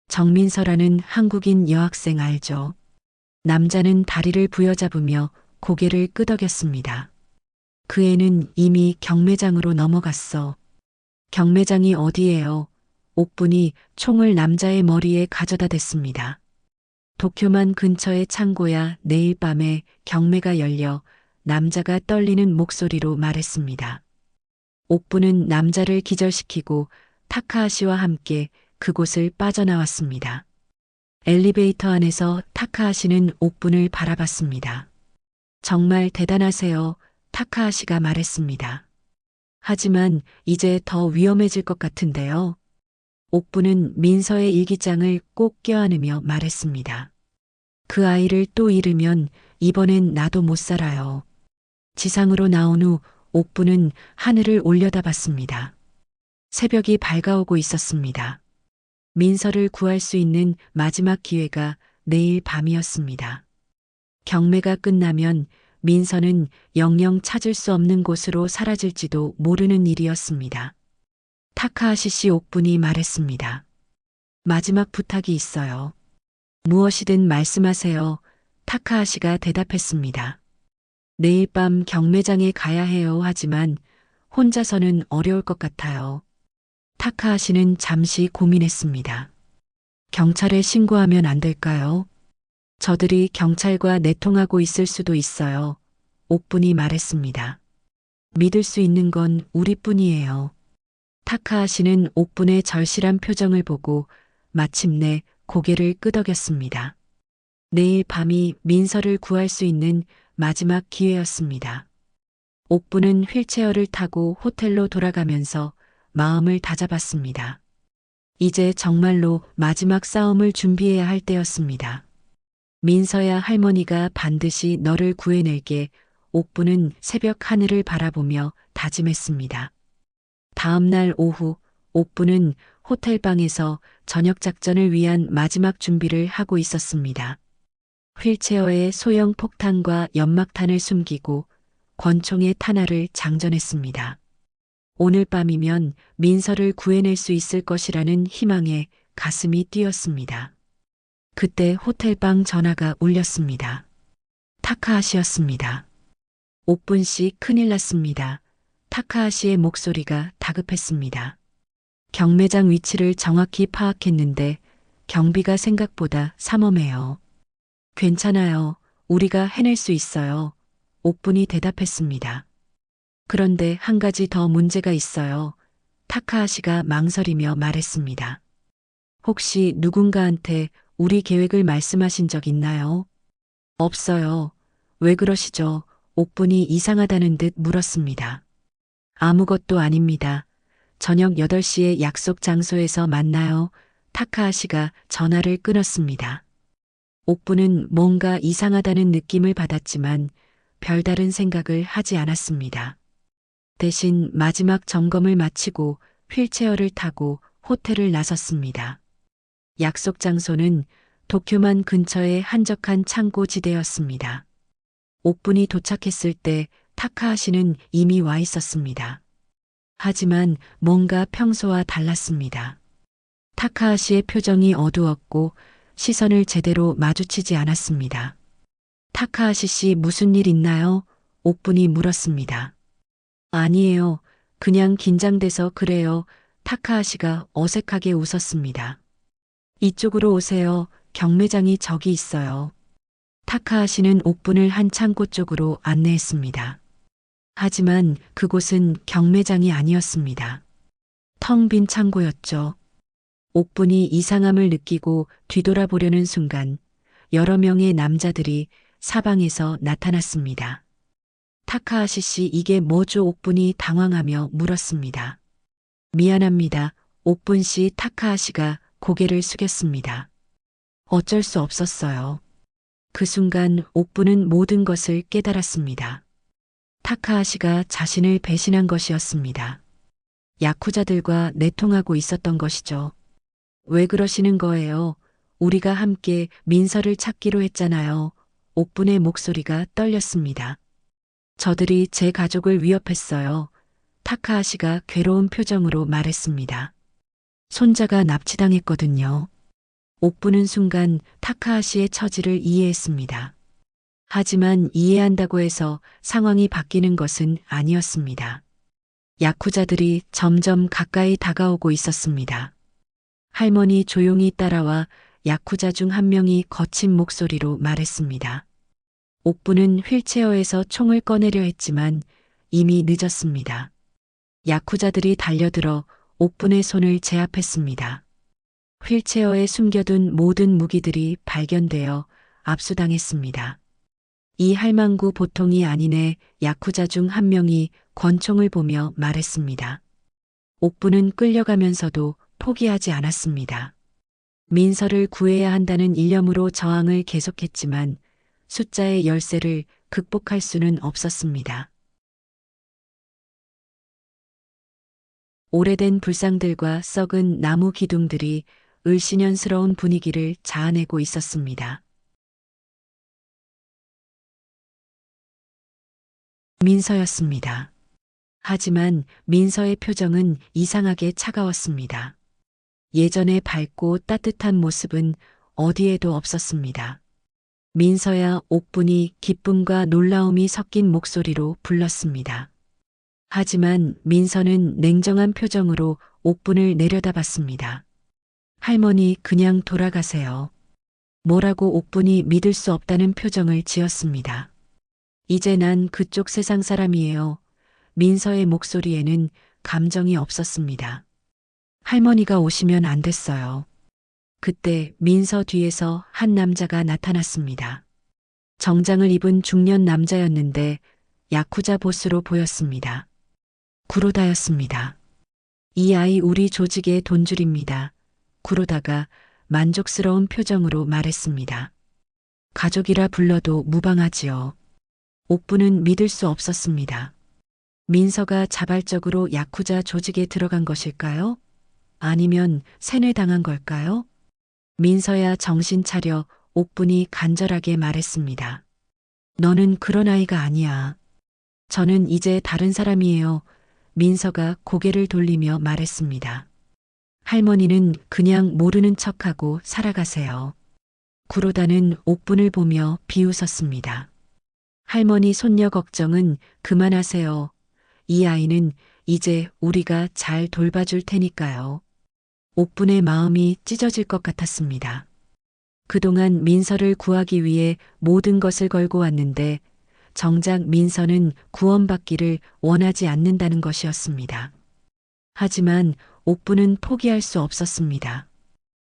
정민서라는 한국인 여학생 알죠? 남자는 다리를 부여잡으며 고개를 끄덕였습니다. 그 애는 이미 경매장으로 넘어갔어. 경매장이 어디예요? 옥분이 총을 남자의 머리에 가져다 댔습니다. 도쿄만 근처의 창고야. 내일 밤에 경매가 열려 남자가 떨리는 목소리로 말했습니다. 옥분은 남자를 기절시키고 타카하시와 함께 그곳을 빠져나왔습니다. 엘리베이터 안에서 타카하시는 옥분을 바라봤습니다. 정말 대단하세요. 타카하시가 말했습니다. 하지만 이제 더 위험해질 것 같은데요. 옥분은 민서의 일기장을 꼭 껴안으며 말했습니다. 그 아이를 또 잃으면 이번엔 나도 못 살아요. 지상으로 나온 후 옥분은 하늘을 올려다봤습니다. 새벽이 밝아오고 있었습니다. 민서를 구할 수 있는 마지막 기회가 내일 밤이었습니다. 경매가 끝나면 민서는 영영 찾을 수 없는 곳으로 사라질지도 모르는 일이었습니다. 타카하시 씨 옥분이 말했습니다. 마지막 부탁이 있어요. 무엇이든 말씀하세요. 타카하시가 대답했습니다. 내일 밤 경매장에 가야 해요. 하지만 혼자서는 어려울 것 같아요. 타카하시는 잠시 고민했습니다. 경찰에 신고하면 안 될까요? 저들이 경찰과 내통하고 있을 수도 있어요. 옥분이 말했습니다. 믿을 수 있는 건 우리뿐이에요. 타카하시는 옥분의 절실한 표정을 보고 마침내 고개를 끄덕였습니다. 내일 밤이 민서를 구할 수 있는 마지막 기회였습니다. 옥분은 휠체어를 타고 호텔로 돌아가면서 마음을 다잡았습니다. 이제 정말로 마지막 싸움을 준비해야 할 때였습니다. 민서야 할머니가 반드시 너를 구해낼게. 옥부는 새벽 하늘을 바라보며 다짐했습니다. 다음 날 오후 옥부는 호텔방에서 저녁 작전을 위한 마지막 준비를 하고 있었습니다. 휠체어에 소형 폭탄과 연막탄을 숨기고 권총의 탄화를 장전했습니다. 오늘 밤이면 민서를 구해낼 수 있을 것이라는 희망에 가슴이 뛰었습니다. 그때 호텔방 전화가 울렸습니다. 타카하시였습니다. 옥분 씨 큰일 났습니다. 타카하시의 목소리가 다급했습니다. 경매장 위치를 정확히 파악했는데 경비가 생각보다 삼엄해요. 괜찮아요. 우리가 해낼 수 있어요. 옥분이 대답했습니다. 그런데 한 가지 더 문제가 있어요. 타카하시가 망설이며 말했습니다. 혹시 누군가한테 우리 계획을 말씀하신 적 있나요? 없어요. 왜 그러시죠? 옥분이 이상하다는 듯 물었습니다. 아무것도 아닙니다. 저녁 8시에 약속 장소에서 만나요. 타카하시가 전화를 끊었습니다. 옥분은 뭔가 이상하다는 느낌을 받았지만 별다른 생각을 하지 않았습니다. 대신 마지막 점검을 마치고 휠체어를 타고 호텔을 나섰습니다. 약속 장소는 도쿄만 근처의 한적한 창고 지대였습니다. 옥분이 도착했을 때 타카하시는 이미 와 있었습니다. 하지만 뭔가 평소와 달랐습니다. 타카하시의 표정이 어두웠고 시선을 제대로 마주치지 않았습니다. 타카하시 씨 무슨 일 있나요? 옥분이 물었습니다. 아니에요. 그냥 긴장돼서 그래요. 타카하시가 어색하게 웃었습니다. 이쪽으로 오세요. 경매장이 저기 있어요. 타카하시는 옥분을 한 창고 쪽으로 안내했습니다. 하지만 그곳은 경매장이 아니었습니다. 텅 빈 창고였죠. 옥분이 이상함을 느끼고 뒤돌아보려는 순간 여러 명의 남자들이 사방에서 나타났습니다. 타카하시 씨 이게 뭐죠? 옥분이 당황하며 물었습니다. 미안합니다. 옥분 씨 타카하시가 고개를 숙였습니다. 어쩔 수 없었어요. 그 순간 옥분은 모든 것을 깨달았습니다. 타카하시가 자신을 배신한 것이었습니다. 야쿠자들과 내통하고 있었던 것이죠. 왜 그러시는 거예요? 우리가 함께 민서를 찾기로 했잖아요. 옥분의 목소리가 떨렸습니다. 저들이 제 가족을 위협했어요. 타카하시가 괴로운 표정으로 말했습니다. 손자가 납치당했거든요. 옥분은 순간 타카하시의 처지를 이해했습니다. 하지만 이해한다고 해서 상황이 바뀌는 것은 아니었습니다. 야쿠자들이 점점 가까이 다가오고 있었습니다. 할머니 조용히 따라와 야쿠자 중 한 명이 거친 목소리로 말했습니다. 옥분은 휠체어에서 총을 꺼내려 했지만 이미 늦었습니다. 야쿠자들이 달려들어 옥분의 손을 제압했습니다. 휠체어에 숨겨둔 모든 무기들이 발견되어 압수당했습니다. 이 할망구 보통이 아니네. 야쿠자 중 한 명이 권총을 보며 말했습니다. 옥분은 끌려가면서도 포기하지 않았습니다. 민서를 구해야 한다는 일념으로 저항을 계속했지만 숫자의 열세를 극복할 수는 없었습니다. 오래된 불상들과 썩은 나무 기둥들이 을씨년스러운 분위기를 자아내고 있었습니다. 민서였습니다. 하지만 민서의 표정은 이상하게 차가웠습니다. 예전의 밝고 따뜻한 모습은 어디에도 없었습니다. 민서야. 옥분이 기쁨과 놀라움이 섞인 목소리로 불렀습니다. 하지만 민서는 냉정한 표정으로 옥분을 내려다봤습니다. 할머니 그냥 돌아가세요. 뭐라고? 옥분이 믿을 수 없다는 표정을 지었습니다. 이제 난 그쪽 세상 사람이에요. 민서의 목소리에는 감정이 없었습니다. 할머니가 오시면 안 됐어요. 그때 민서 뒤에서 한 남자가 나타났습니다. 정장을 입은 중년 남자였는데 야쿠자 보스로 보였습니다. 구로다였습니다. 이 아이 우리 조직의 돈줄입니다. 구로다가 만족스러운 표정으로 말했습니다. 가족이라 불러도 무방하지요. 옥부는 믿을 수 없었습니다. 민서가 자발적으로 야쿠자 조직에 들어간 것일까요? 아니면 세뇌당한 걸까요? 민서야 정신 차려. 옥분이 간절하게 말했습니다. 너는 그런 아이가 아니야. 저는 이제 다른 사람이에요. 민서가 고개를 돌리며 말했습니다. 할머니는 그냥 모르는 척하고 살아가세요. 구로다는 옥분을 보며 비웃었습니다. 할머니 손녀 걱정은 그만하세요. 이 아이는 이제 우리가 잘 돌봐줄 테니까요. 옥분의 마음이 찢어질 것 같았습니다. 그동안 민서를 구하기 위해 모든 것을 걸고 왔는데 정작 민서는 구원받기를 원하지 않는다는 것이었습니다. 하지만 옥분은 포기할 수 없었습니다.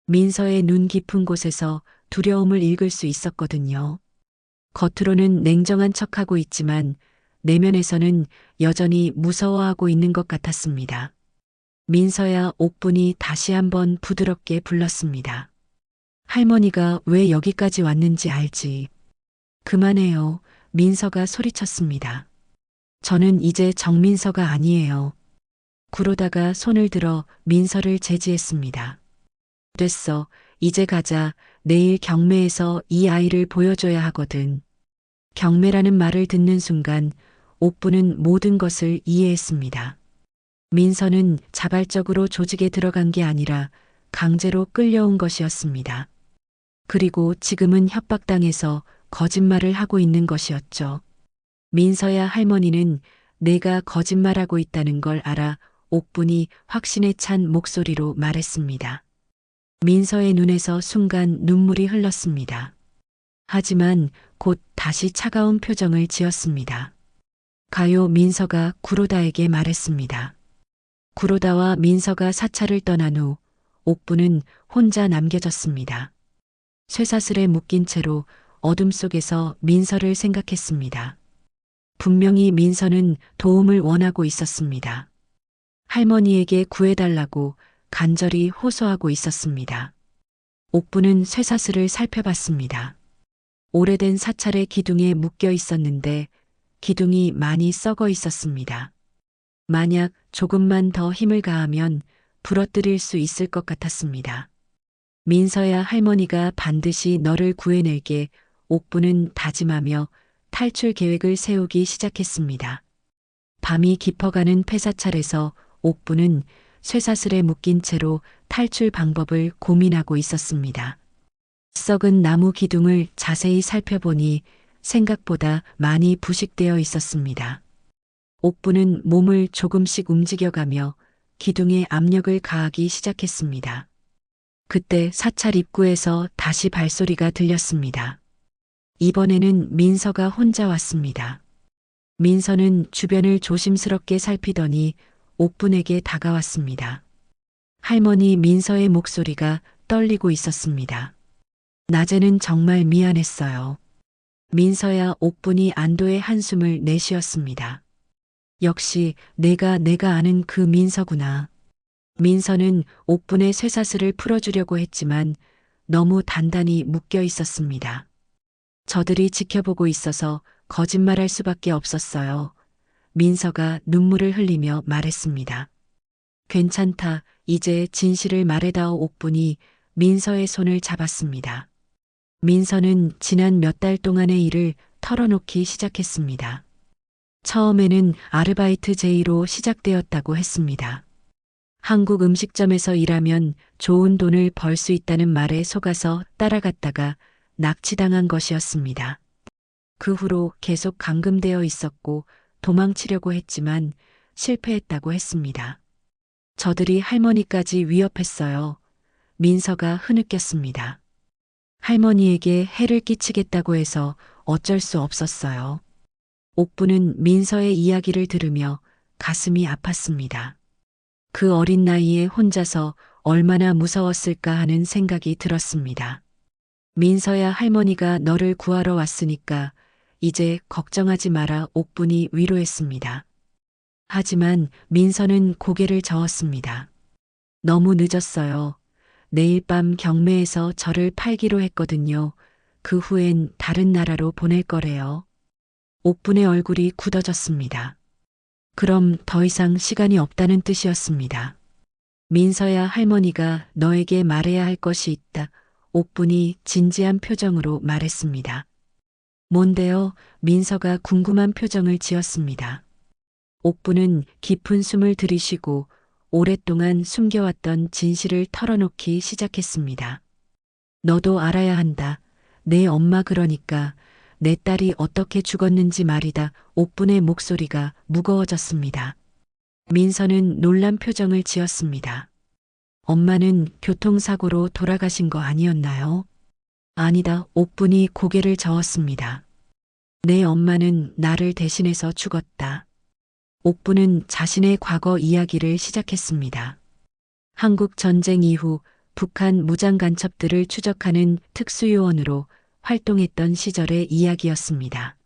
민서의 눈 깊은 곳에서 두려움을 읽을 수 있었거든요. 겉으로는 냉정한 척하고 있지만 내면에서는 여전히 무서워하고 있는 것 같았습니다. 민서야. 옥분이 다시 한번 부드럽게 불렀습니다. 할머니가 왜 여기까지 왔는지 알지? 그만해요. 민서가 소리쳤습니다. 저는 이제 정민서가 아니에요. 구로다가 손을 들어 민서를 제지했습니다. 됐어. 이제 가자. 내일 경매에서 이 아이를 보여줘야 하거든. 경매라는 말을 듣는 순간 옥부는 모든 것을 이해했습니다. 민서는 자발적으로 조직에 들어간 게 아니라 강제로 끌려온 것이었습니다. 그리고 지금은 협박당해서 거짓말을 하고 있는 것이었죠. 민서야. 할머니는 내가 거짓말하고 있다는 걸 알아. 옥분이 확신에 찬 목소리로 말했습니다. 민서의 눈에서 순간 눈물이 흘렀습니다. 하지만 곧 다시 차가운 표정을 지었습니다. 가요. 민서가 구로다에게 말했습니다. 구로다와 민서가 사찰을 떠난 후 옥부는 혼자 남겨졌습니다. 쇠사슬에 묶인 채로 어둠 속에서 민서를 생각했습니다. 분명히 민서는 도움을 원하고 있었습니다. 할머니에게 구해달라고 간절히 호소하고 있었습니다. 옥부는 쇠사슬을 살펴봤습니다. 오래된 사찰의 기둥에 묶여 있었는데 기둥이 많이 썩어 있었습니다. 만약 조금만 더 힘을 가하면 부러뜨릴 수 있을 것 같았습니다. 민서야. 할머니가 반드시 너를 구해낼게. 옥부는 다짐하며 탈출 계획을 세우기 시작했습니다. 밤이 깊어가는 폐사찰에서 옥부는 쇠사슬에 묶인 채로 탈출 방법을 고민하고 있었습니다. 썩은 나무 기둥을 자세히 살펴보니 생각보다 많이 부식되어 있었습니다. 옥부는 몸을 조금씩 움직여가며 기둥에 압력을 가하기 시작했습니다. 그때 사찰 입구에서 다시 발소리가 들렸습니다. 이번에는 민서가 혼자 왔습니다. 민서는 주변을 조심스럽게 살피더니 옥분에게 다가왔습니다. 할머니. 민서의 목소리가 떨리고 있었습니다. 낮에는 정말 미안했어요. 민서야. 옥분이 안도의 한숨을 내쉬었습니다. 역시 내가 아는 그 민서구나. 민서는 옥분의 쇠사슬을 풀어주려고 했지만 너무 단단히 묶여 있었습니다. 저들이 지켜보고 있어서 거짓말할 수밖에 없었어요. 민서가 눈물을 흘리며 말했습니다. 괜찮다. 이제 진실을 말해다오. 옥분이 민서의 손을 잡았습니다. 민서는 지난 몇 달 동안의 일을 털어놓기 시작했습니다. 처음에는 아르바이트 제의로 시작되었다고 했습니다. 한국 음식점에서 일하면 좋은 돈을 벌 수 있다는 말에 속아서 따라갔다가 납치당한 것이었습니다. 그 후로 계속 감금되어 있었고 도망치려고 했지만 실패했다고 했습니다. 저들이 할머니까지 위협했어요. 민서가 흐느꼈습니다. 할머니에게 해를 끼치겠다고 해서 어쩔 수 없었어요. 옥부는 민서의 이야기를 들으며 가슴이 아팠습니다. 그 어린 나이에 혼자서 얼마나 무서웠을까 하는 생각이 들었습니다. 민서야. 할머니가 너를 구하러 왔으니까 이제 걱정하지 마라. 옥분이 위로했습니다. 하지만 민서는 고개를 저었습니다. 너무 늦었어요. 내일 밤 경매에서 저를 팔기로 했거든요. 그 후엔 다른 나라로 보낼 거래요. 옥분의 얼굴이 굳어졌습니다. 그럼 더 이상 시간이 없다는 뜻이었습니다. 민서야, 할머니가 너에게 말해야 할 것이 있다. 옥분이 진지한 표정으로 말했습니다. 뭔데요? 민서가 궁금한 표정을 지었습니다. 옥분은 깊은 숨을 들이쉬고 오랫동안 숨겨왔던 진실을 털어놓기 시작했습니다. 너도 알아야 한다. 내 엄마, 그러니까 내 딸이 어떻게 죽었는지 말이다. 옥분의 목소리가 무거워졌습니다. 민서는 놀란 표정을 지었습니다. 엄마는 교통사고로 돌아가신 거 아니었나요? 아니다. 옥분이 고개를 저었습니다. 내 엄마는 나를 대신해서 죽었다. 옥분은 자신의 과거 이야기를 시작했습니다. 한국 전쟁 이후 북한 무장 간첩들을 추적하는 특수요원으로 활동했던 시절의 이야기였습니다.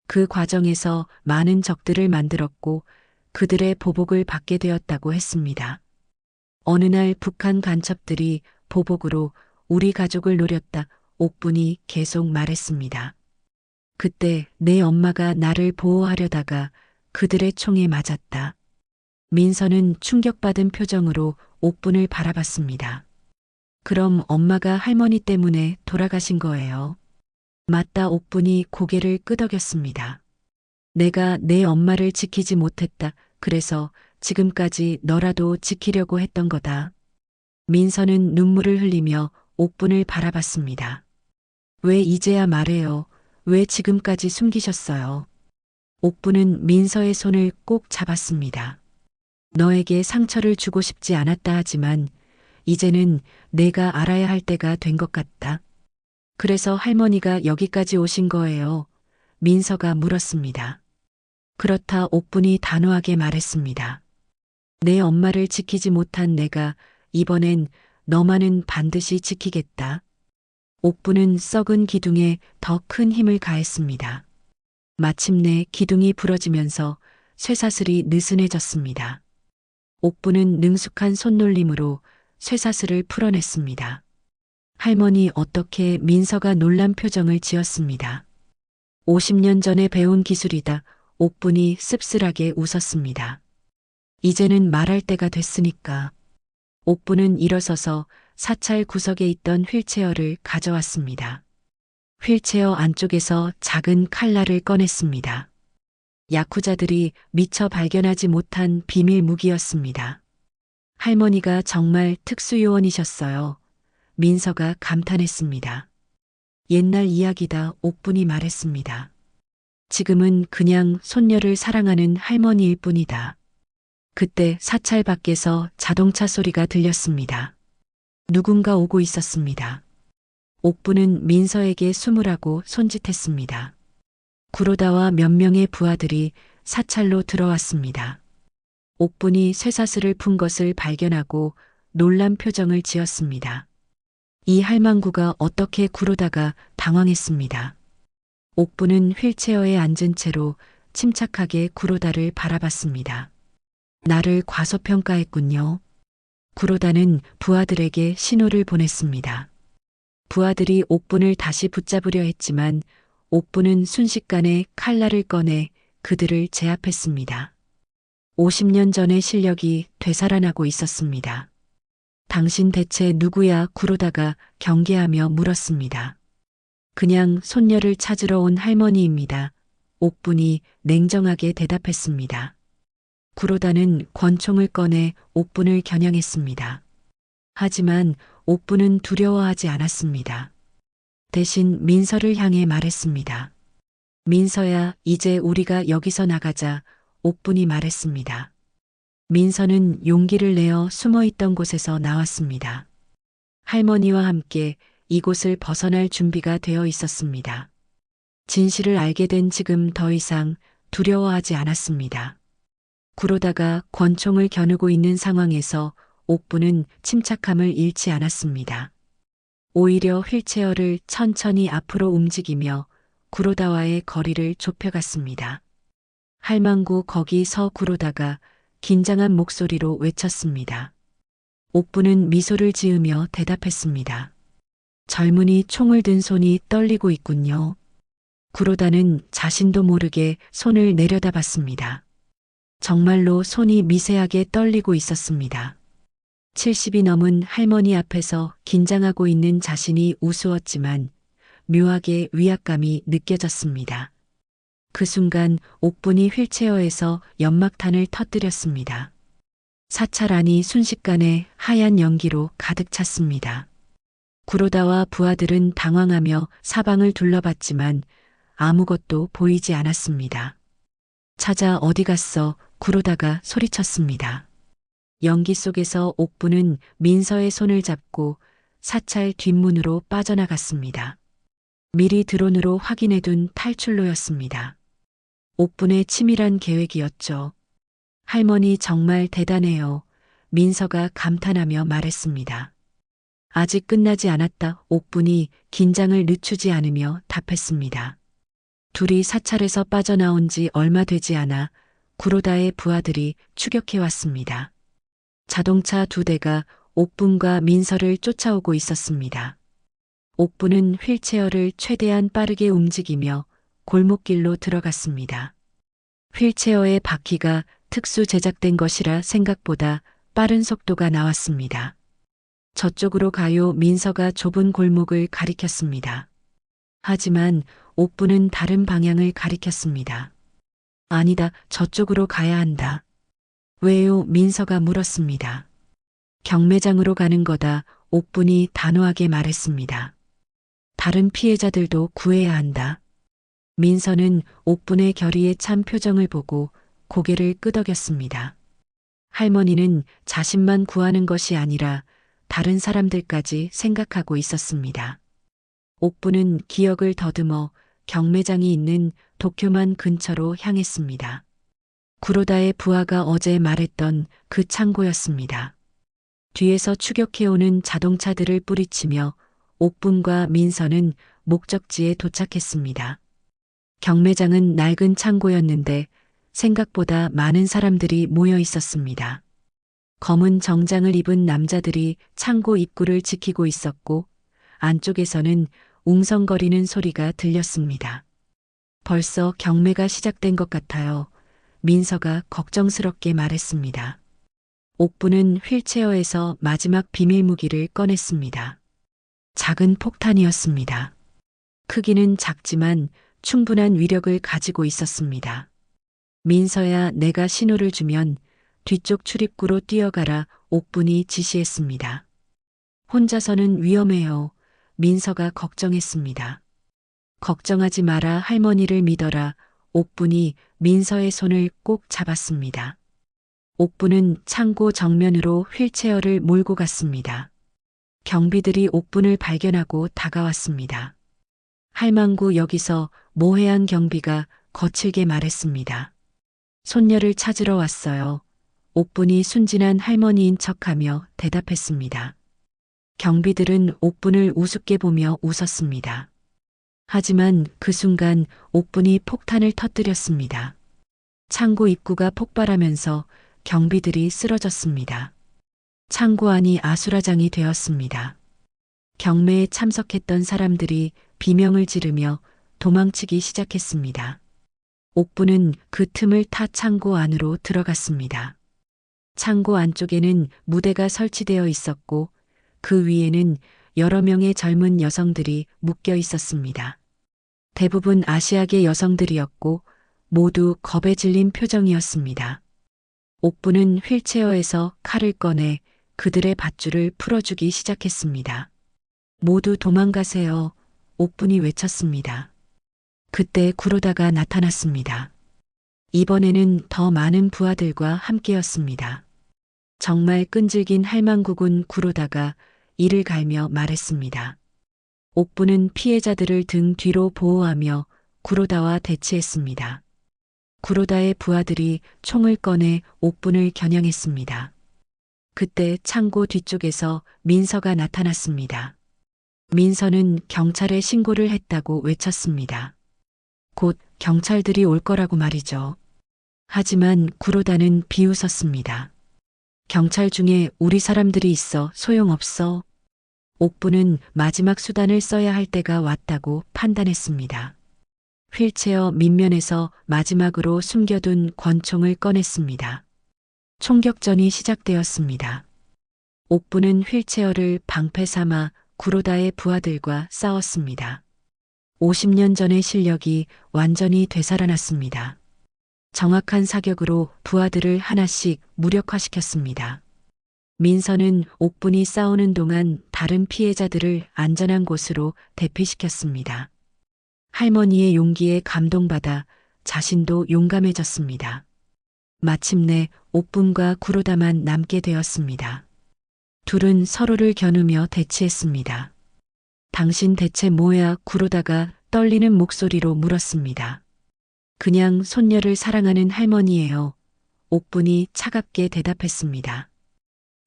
그 과정에서 많은 적들을 만들었고 그들의 보복을 받게 되었다고 했습니다. 어느 날 북한 간첩들이 보복으로 우리 가족을 노렸다. 옥분이 계속 말했습니다. 그때 내 엄마가 나를 보호하려다가 그들의 총에 맞았다. 민서는 충격받은 표정으로 옥분을 바라봤습니다. 그럼 엄마가 할머니 때문에 돌아가신 거예요? 맞다. 옥분이 고개를 끄덕였습니다. 내가 내 엄마를 지키지 못했다. 그래서 지금까지 너라도 지키려고 했던 거다. 민서는 눈물을 흘리며 옥분을 바라봤습니다. 왜 이제야 말해요? 왜 지금까지 숨기셨어요? 옥분은 민서의 손을 꼭 잡았습니다. 너에게 상처를 주고 싶지 않았다 하지만 이제는 내가 알아야 할 때가 된 것 같다. 그래서 할머니가 여기까지 오신 거예요. 민서가 물었습니다. 그렇다. 옥분이 단호하게 말했습니다. 내 엄마를 지키지 못한 내가 이번엔 너만은 반드시 지키겠다. 옥분은 썩은 기둥에 더 큰 힘을 가했습니다. 마침내 기둥이 부러지면서 쇠사슬이 느슨해졌습니다. 옥분은 능숙한 손놀림으로 쇠사슬을 풀어냈습니다. 할머니, 어떻게? 민서가 놀란 표정을 지었습니다. 50년 전에 배운 기술이다. 옥분이 씁쓸하게 웃었습니다. 이제는 말할 때가 됐으니까. 옥분은 일어서서 사찰 구석에 있던 휠체어를 가져왔습니다. 휠체어 안쪽에서 작은 칼날을 꺼냈습니다. 야쿠자들이 미처 발견하지 못한 비밀 무기였습니다. 할머니가 정말 특수요원이셨어요. 민서가 감탄했습니다. 옛날 이야기다. 옥분이 말했습니다. 지금은 그냥 손녀를 사랑하는 할머니일 뿐이다. 그때 사찰 밖에서 자동차 소리가 들렸습니다. 누군가 오고 있었습니다. 옥분은 민서에게 숨으라고 손짓했습니다. 구로다와 몇 명의 부하들이 사찰로 들어왔습니다. 옥분이 쇠사슬을 푼 것을 발견하고 놀란 표정을 지었습니다. 이 할망구가 어떻게? 구로다가 당황했습니다. 옥분은 휠체어에 앉은 채로 침착하게 구로다를 바라봤습니다. 나를 과소평가했군요. 구로다는 부하들에게 신호를 보냈습니다. 부하들이 옥분을 다시 붙잡으려 했지만 옥분은 순식간에 칼날을 꺼내 그들을 제압했습니다. 50년 전의 실력이 되살아나고 있었습니다. 당신 대체 누구야? 구로다가 경계하며 물었습니다. 그냥 손녀를 찾으러 온 할머니입니다. 옥분이 냉정하게 대답했습니다. 구로다는 권총을 꺼내 옥분을 겨냥했습니다. 하지만 옥분은 두려워하지 않았습니다. 대신 민서를 향해 말했습니다. 민서야, 이제 우리가 여기서 나가자. 옥분이 말했습니다. 민서는 용기를 내어 숨어있던 곳에서 나왔습니다. 할머니와 함께 이곳을 벗어날 준비가 되어 있었습니다. 진실을 알게 된 지금 더 이상 두려워하지 않았습니다. 구로다가 권총을 겨누고 있는 상황에서 옥분은 침착함을 잃지 않았습니다. 오히려 휠체어를 천천히 앞으로 움직이며 구로다와의 거리를 좁혀갔습니다. 할망구, 거기 서. 구로다가 긴장한 목소리로 외쳤습니다. 옥분은 미소를 지으며 대답했습니다. 젊은이 총을 든 손이 떨리고 있군요. 구로다는 자신도 모르게 손을 내려다봤습니다. 정말로 손이 미세하게 떨리고 있었습니다. 70이 넘은 할머니 앞에서 긴장하고 있는 자신이 우스웠지만 묘하게 위압감이 느껴졌습니다. 그 순간 옥분이 휠체어에서 연막탄을 터뜨렸습니다. 사찰 안이 순식간에 하얀 연기로 가득 찼습니다. 구로다와 부하들은 당황하며 사방을 둘러봤지만 아무것도 보이지 않았습니다. 찾아 어디 갔어? 구로다가 소리쳤습니다. 연기 속에서 옥분은 민서의 손을 잡고 사찰 뒷문으로 빠져나갔습니다. 미리 드론으로 확인해둔 탈출로였습니다. 옥분의 치밀한 계획이었죠. 할머니 정말 대단해요. 민서가 감탄하며 말했습니다. 아직 끝나지 않았다. 옥분이 긴장을 늦추지 않으며 답했습니다. 둘이 사찰에서 빠져나온 지 얼마 되지 않아 구로다의 부하들이 추격해 왔습니다. 자동차 2대가 옥분과 민서를 쫓아오고 있었습니다. 옥분은 휠체어를 최대한 빠르게 움직이며 골목길로 들어갔습니다. 휠체어의 바퀴가 특수 제작된 것이라 생각보다 빠른 속도가 나왔습니다. 저쪽으로 가요. 민서가 좁은 골목을 가리켰습니다. 하지만 옥분은 다른 방향을 가리켰습니다. 아니다, 저쪽으로 가야 한다. 왜요? 민서가 물었습니다. 경매장으로 가는 거다. 옥분이 단호하게 말했습니다. 다른 피해자들도 구해야 한다. 민서는 옥분의 결의에 찬 표정을 보고 고개를 끄덕였습니다. 할머니는 자신만 구하는 것이 아니라 다른 사람들까지 생각하고 있었습니다. 옥분은 기억을 더듬어 경매장이 있는 도쿄만 근처로 향했습니다. 구로다의 부하가 어제 말했던 그 창고였습니다. 뒤에서 추격해오는 자동차들을 뿌리치며 옥분과 민서는 목적지에 도착했습니다. 경매장은 낡은 창고였는데 생각보다 많은 사람들이 모여 있었습니다. 검은 정장을 입은 남자들이 창고 입구를 지키고 있었고 안쪽에서는 웅성거리는 소리가 들렸습니다. 벌써 경매가 시작된 것 같아요. 민서가 걱정스럽게 말했습니다. 옥분은 휠체어에서 마지막 비밀 무기를 꺼냈습니다. 작은 폭탄이었습니다. 크기는 작지만 충분한 위력을 가지고 있었습니다. 민서야, 내가 신호를 주면 뒤쪽 출입구로 뛰어가라. 옥분이 지시했습니다. 혼자서는 위험해요. 민서가 걱정했습니다. 걱정하지 마라. 할머니를 믿어라. 옥분이 민서의 손을 꼭 잡았습니다. 옥분은 창고 정면으로 휠체어를 몰고 갔습니다. 경비들이 옥분을 발견하고 다가왔습니다. 할망구, 여기서 모해한 경비가 거칠게 말했습니다. 손녀를 찾으러 왔어요. 옥분이 순진한 할머니인 척하며 대답했습니다. 경비들은 옥분을 우습게 보며 웃었습니다. 하지만 그 순간 옥분이 폭탄을 터뜨렸습니다. 창고 입구가 폭발하면서 경비들이 쓰러졌습니다. 창고 안이 아수라장이 되었습니다. 경매에 참석했던 사람들이 비명을 지르며 도망치기 시작했습니다. 옥분은 그 틈을 타 창고 안으로 들어갔습니다. 창고 안쪽에는 무대가 설치되어 있었고 그 위에는 여러 명의 젊은 여성들이 묶여 있었습니다. 대부분 아시아계 여성들이었고 모두 겁에 질린 표정이었습니다. 옥분은 휠체어에서 칼을 꺼내 그들의 밧줄을 풀어주기 시작했습니다. 모두 도망가세요. 옥분이 외쳤습니다. 그때 구로다가 나타났습니다. 이번에는 더 많은 부하들과 함께였습니다. 정말 끈질긴 할망구군. 구로다가 이를 갈며 말했습니다. 옥분은 피해자들을 등 뒤로 보호하며 구로다와 대치했습니다. 구로다의 부하들이 총을 꺼내 옥분을 겨냥했습니다. 그때 창고 뒤쪽에서 민서가 나타났습니다. 민서는 경찰에 신고를 했다고 외쳤습니다. 곧 경찰들이 올 거라고 말이죠. 하지만 구로다는 비웃었습니다. 경찰 중에 우리 사람들이 있어 소용없어. 옥분은 마지막 수단을 써야 할 때가 왔다고 판단했습니다. 휠체어 밑면에서 마지막으로 숨겨둔 권총을 꺼냈습니다. 총격전이 시작되었습니다. 옥부는 휠체어를 방패 삼아 구로다의 부하들과 싸웠습니다. 50년 전의 실력이 완전히 되살아났습니다. 정확한 사격으로 부하들을 하나씩 무력화시켰습니다. 민서는 옥분이 싸우는 동안 다른 피해자들을 안전한 곳으로 대피시켰습니다. 할머니의 용기에 감동받아 자신도 용감해졌습니다. 마침내 옥분과 구로다만 남게 되었습니다. 둘은 서로를 겨누며 대치했습니다. 당신 대체 뭐야? 구로다가 떨리는 목소리로 물었습니다. 그냥 손녀를 사랑하는 할머니예요. 옥분이 차갑게 대답했습니다.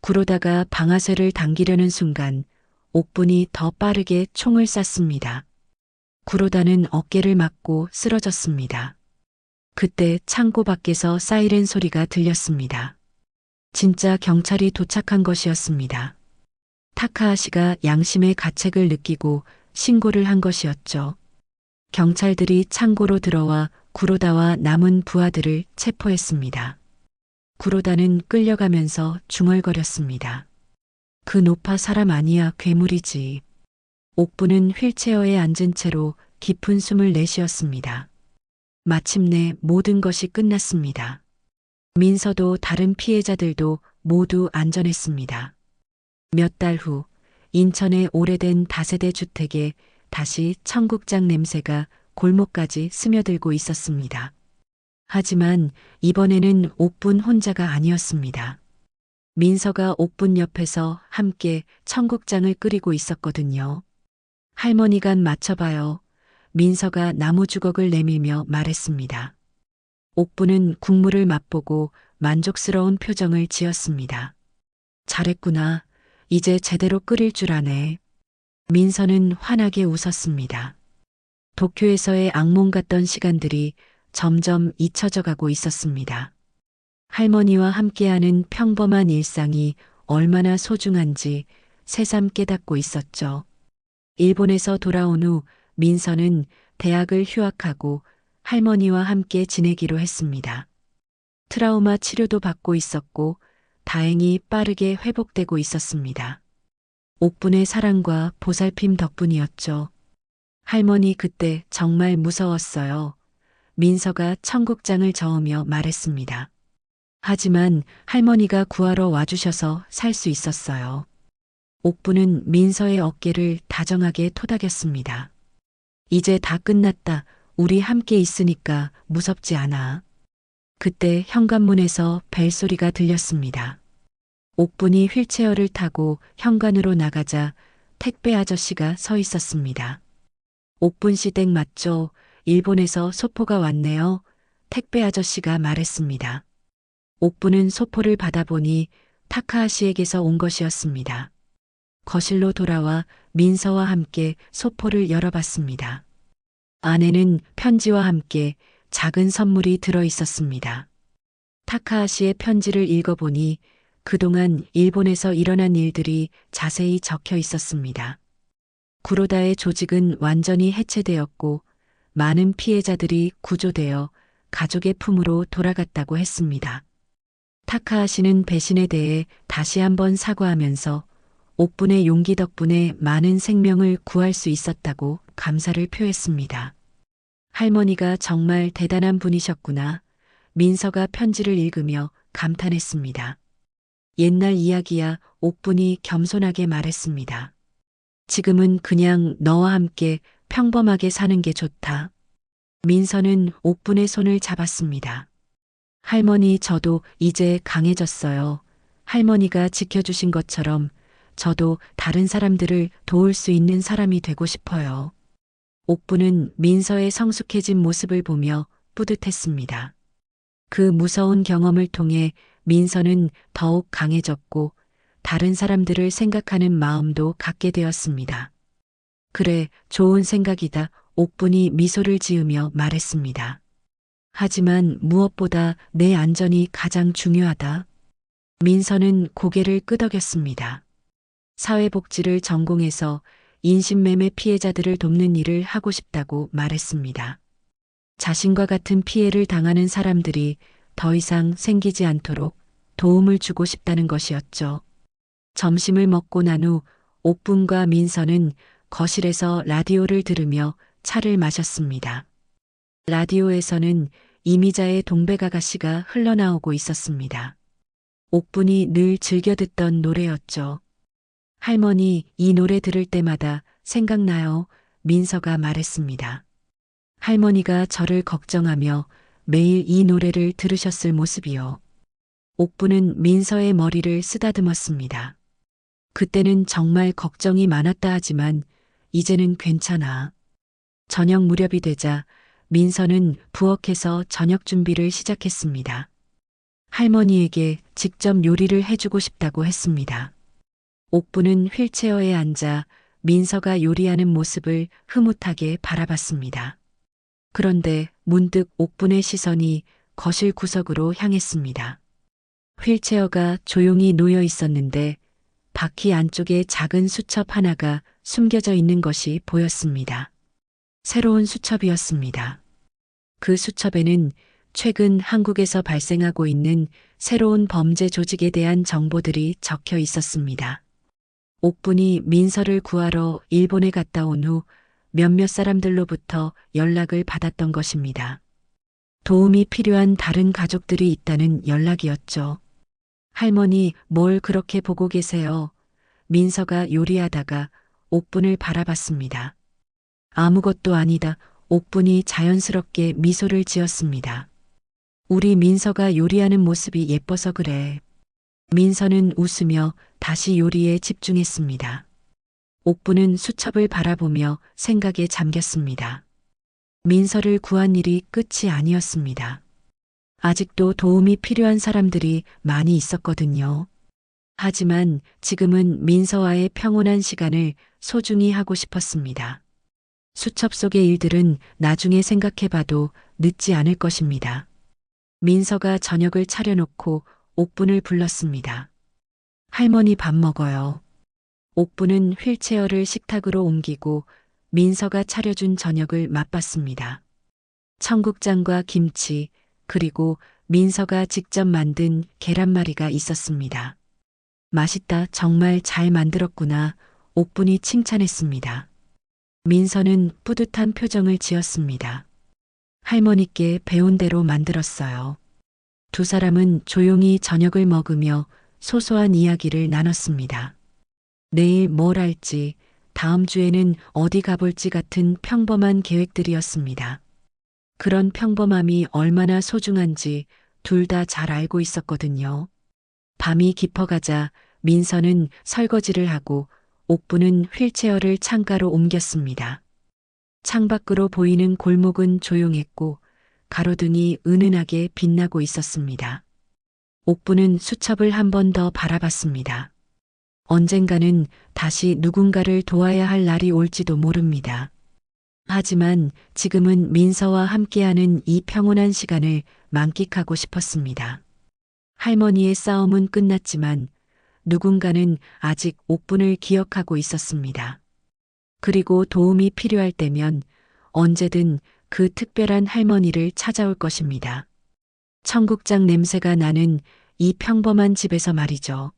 구로다가 방아쇠를 당기려는 순간 옥분이 더 빠르게 총을 쐈습니다. 구로다는 어깨를 맞고 쓰러졌습니다. 그때 창고 밖에서 사이렌 소리가 들렸습니다. 진짜 경찰이 도착한 것이었습니다. 타카하시가 양심의 가책을 느끼고 신고를 한 것이었죠. 경찰들이 창고로 들어와 구로다와 남은 부하들을 체포했습니다. 구로다는 끌려가면서 중얼거렸습니다. 그 노파 사람 아니야, 괴물이지. 옥부는 휠체어에 앉은 채로 깊은 숨을 내쉬었습니다. 마침내 모든 것이 끝났습니다. 민서도 다른 피해자들도 모두 안전했습니다. 몇 달 후 인천의 오래된 다세대 주택에 다시 청국장 냄새가 골목까지 스며들고 있었습니다. 하지만 이번에는 옥분 혼자가 아니었습니다. 민서가 옥분 옆에서 함께 청국장을 끓이고 있었거든요. 할머니 간 맞춰봐요. 민서가 나무 주걱을 내밀며 말했습니다. 옥분은 국물을 맛보고 만족스러운 표정을 지었습니다. 잘했구나. 이제 제대로 끓일 줄 아네. 민서는 환하게 웃었습니다. 도쿄에서의 악몽 같던 시간들이 점점 잊혀져 가고 있었습니다. 할머니와 함께하는 평범한 일상이 얼마나 소중한지 새삼 깨닫고 있었죠. 일본에서 돌아온 후 민서는 대학을 휴학하고 할머니와 함께 지내기로 했습니다. 트라우마 치료도 받고 있었고 다행히 빠르게 회복되고 있었습니다. 옥분의 사랑과 보살핌 덕분이었죠. 할머니 그때 정말 무서웠어요. 민서가 청국장을 저으며 말했습니다. 하지만 할머니가 구하러 와주셔서 살 수 있었어요. 옥분은 민서의 어깨를 다정하게 토닥였습니다. 이제 다 끝났다. 우리 함께 있으니까 무섭지 않아. 그때 현관문에서 벨소리가 들렸습니다. 옥분이 휠체어를 타고 현관으로 나가자 택배 아저씨가 서 있었습니다. 옥분 씨 댁 맞죠? 일본에서 소포가 왔네요. 택배 아저씨가 말했습니다. 옥분은 소포를 받아보니 타카하시에게서 온 것이었습니다. 거실로 돌아와 민서와 함께 소포를 열어봤습니다. 안에는 편지와 함께 작은 선물이 들어 있었습니다. 타카하시의 편지를 읽어보니 그동안 일본에서 일어난 일들이 자세히 적혀 있었습니다. 구로다의 조직은 완전히 해체되었고 많은 피해자들이 구조되어 가족의 품으로 돌아갔다고 했습니다. 타카하시는 배신에 대해 다시 한번 사과하면서 옥분의 용기 덕분에 많은 생명을 구할 수 있었다고 감사를 표했습니다. 할머니가 정말 대단한 분이셨구나. 민서가 편지를 읽으며 감탄했습니다. 옛날 이야기야. 옥분이 겸손하게 말했습니다. 지금은 그냥 너와 함께 평범하게 사는 게 좋다. 민서는 옥분의 손을 잡았습니다. 할머니 저도 이제 강해졌어요. 할머니가 지켜주신 것처럼 저도 다른 사람들을 도울 수 있는 사람이 되고 싶어요. 옥분은 민서의 성숙해진 모습을 보며 뿌듯했습니다. 그 무서운 경험을 통해 민서는 더욱 강해졌고 다른 사람들을 생각하는 마음도 갖게 되었습니다. 그래, 좋은 생각이다. 옥분이 미소를 지으며 말했습니다. 하지만 무엇보다 내 안전이 가장 중요하다. 민서는 고개를 끄덕였습니다. 사회복지를 전공해서 인신매매 피해자들을 돕는 일을 하고 싶다고 말했습니다. 자신과 같은 피해를 당하는 사람들이 더 이상 생기지 않도록 도움을 주고 싶다는 것이었죠. 점심을 먹고 난 후 옥분과 민서는 거실에서 라디오를 들으며 차를 마셨습니다. 라디오에서는 이미자의 동백아가씨가 흘러나오고 있었습니다. 옥분이 늘 즐겨 듣던 노래였죠. 할머니, 이 노래 들을 때마다 생각나요. 민서가 말했습니다. 할머니가 저를 걱정하며 매일 이 노래를 들으셨을 모습이요. 옥분은 민서의 머리를 쓰다듬었습니다. 그때는 정말 걱정이 많았다 하지만 이제는 괜찮아. 저녁 무렵이 되자 민서는 부엌에서 저녁 준비를 시작했습니다. 할머니에게 직접 요리를 해주고 싶다고 했습니다. 옥분은 휠체어에 앉아 민서가 요리하는 모습을 흐뭇하게 바라봤습니다. 그런데 문득 옥분의 시선이 거실 구석으로 향했습니다. 휠체어가 조용히 놓여 있었는데 바퀴 안쪽에 작은 수첩 하나가 숨겨져 있는 것이 보였습니다. 새로운 수첩이었습니다. 그 수첩에는 최근 한국에서 발생하고 있는 새로운 범죄 조직에 대한 정보들이 적혀 있었습니다. 옥분이 민서를 구하러 일본에 갔다 온 후 몇몇 사람들로부터 연락을 받았던 것입니다. 도움이 필요한 다른 가족들이 있다는 연락이었죠. 할머니, 뭘 그렇게 보고 계세요? 민서가 요리하다가 옥분을 바라봤습니다. 아무것도 아니다. 옥분이 자연스럽게 미소를 지었습니다. 우리 민서가 요리하는 모습이 예뻐서 그래. 민서는 웃으며 다시 요리에 집중했습니다. 옥분은 수첩을 바라보며 생각에 잠겼습니다. 민서를 구한 일이 끝이 아니었습니다. 아직도 도움이 필요한 사람들이 많이 있었거든요. 하지만 지금은 민서와의 평온한 시간을 소중히 하고 싶었습니다. 수첩 속의 일들은 나중에 생각해봐도 늦지 않을 것입니다. 민서가 저녁을 차려놓고 옥분을 불렀습니다. 할머니 밥 먹어요. 옥분은 휠체어를 식탁으로 옮기고 민서가 차려준 저녁을 맛봤습니다. 청국장과 김치, 그리고 민서가 직접 만든 계란말이가 있었습니다. 맛있다, 정말 잘 만들었구나. 옥분이 칭찬했습니다. 민서는 뿌듯한 표정을 지었습니다. 할머니께 배운 대로 만들었어요. 두 사람은 조용히 저녁을 먹으며 소소한 이야기를 나눴습니다. 내일 뭘 할지, 다음 주에는 어디 가볼지 같은 평범한 계획들이었습니다. 그런 평범함이 얼마나 소중한지 둘 다 잘 알고 있었거든요. 밤이 깊어가자 민서는 설거지를 하고 옥분은 휠체어를 창가로 옮겼습니다. 창밖으로 보이는 골목은 조용했고 가로등이 은은하게 빛나고 있었습니다. 옥분은 수첩을 한 번 더 바라봤습니다. 언젠가는 다시 누군가를 도와야 할 날이 올지도 모릅니다. 하지만 지금은 민서와 함께하는 이 평온한 시간을 만끽하고 싶었습니다. 할머니의 싸움은 끝났지만 누군가는 아직 옥분을 기억하고 있었습니다. 그리고 도움이 필요할 때면 언제든 그 특별한 할머니를 찾아올 것입니다. 청국장 냄새가 나는 이 평범한 집에서 말이죠.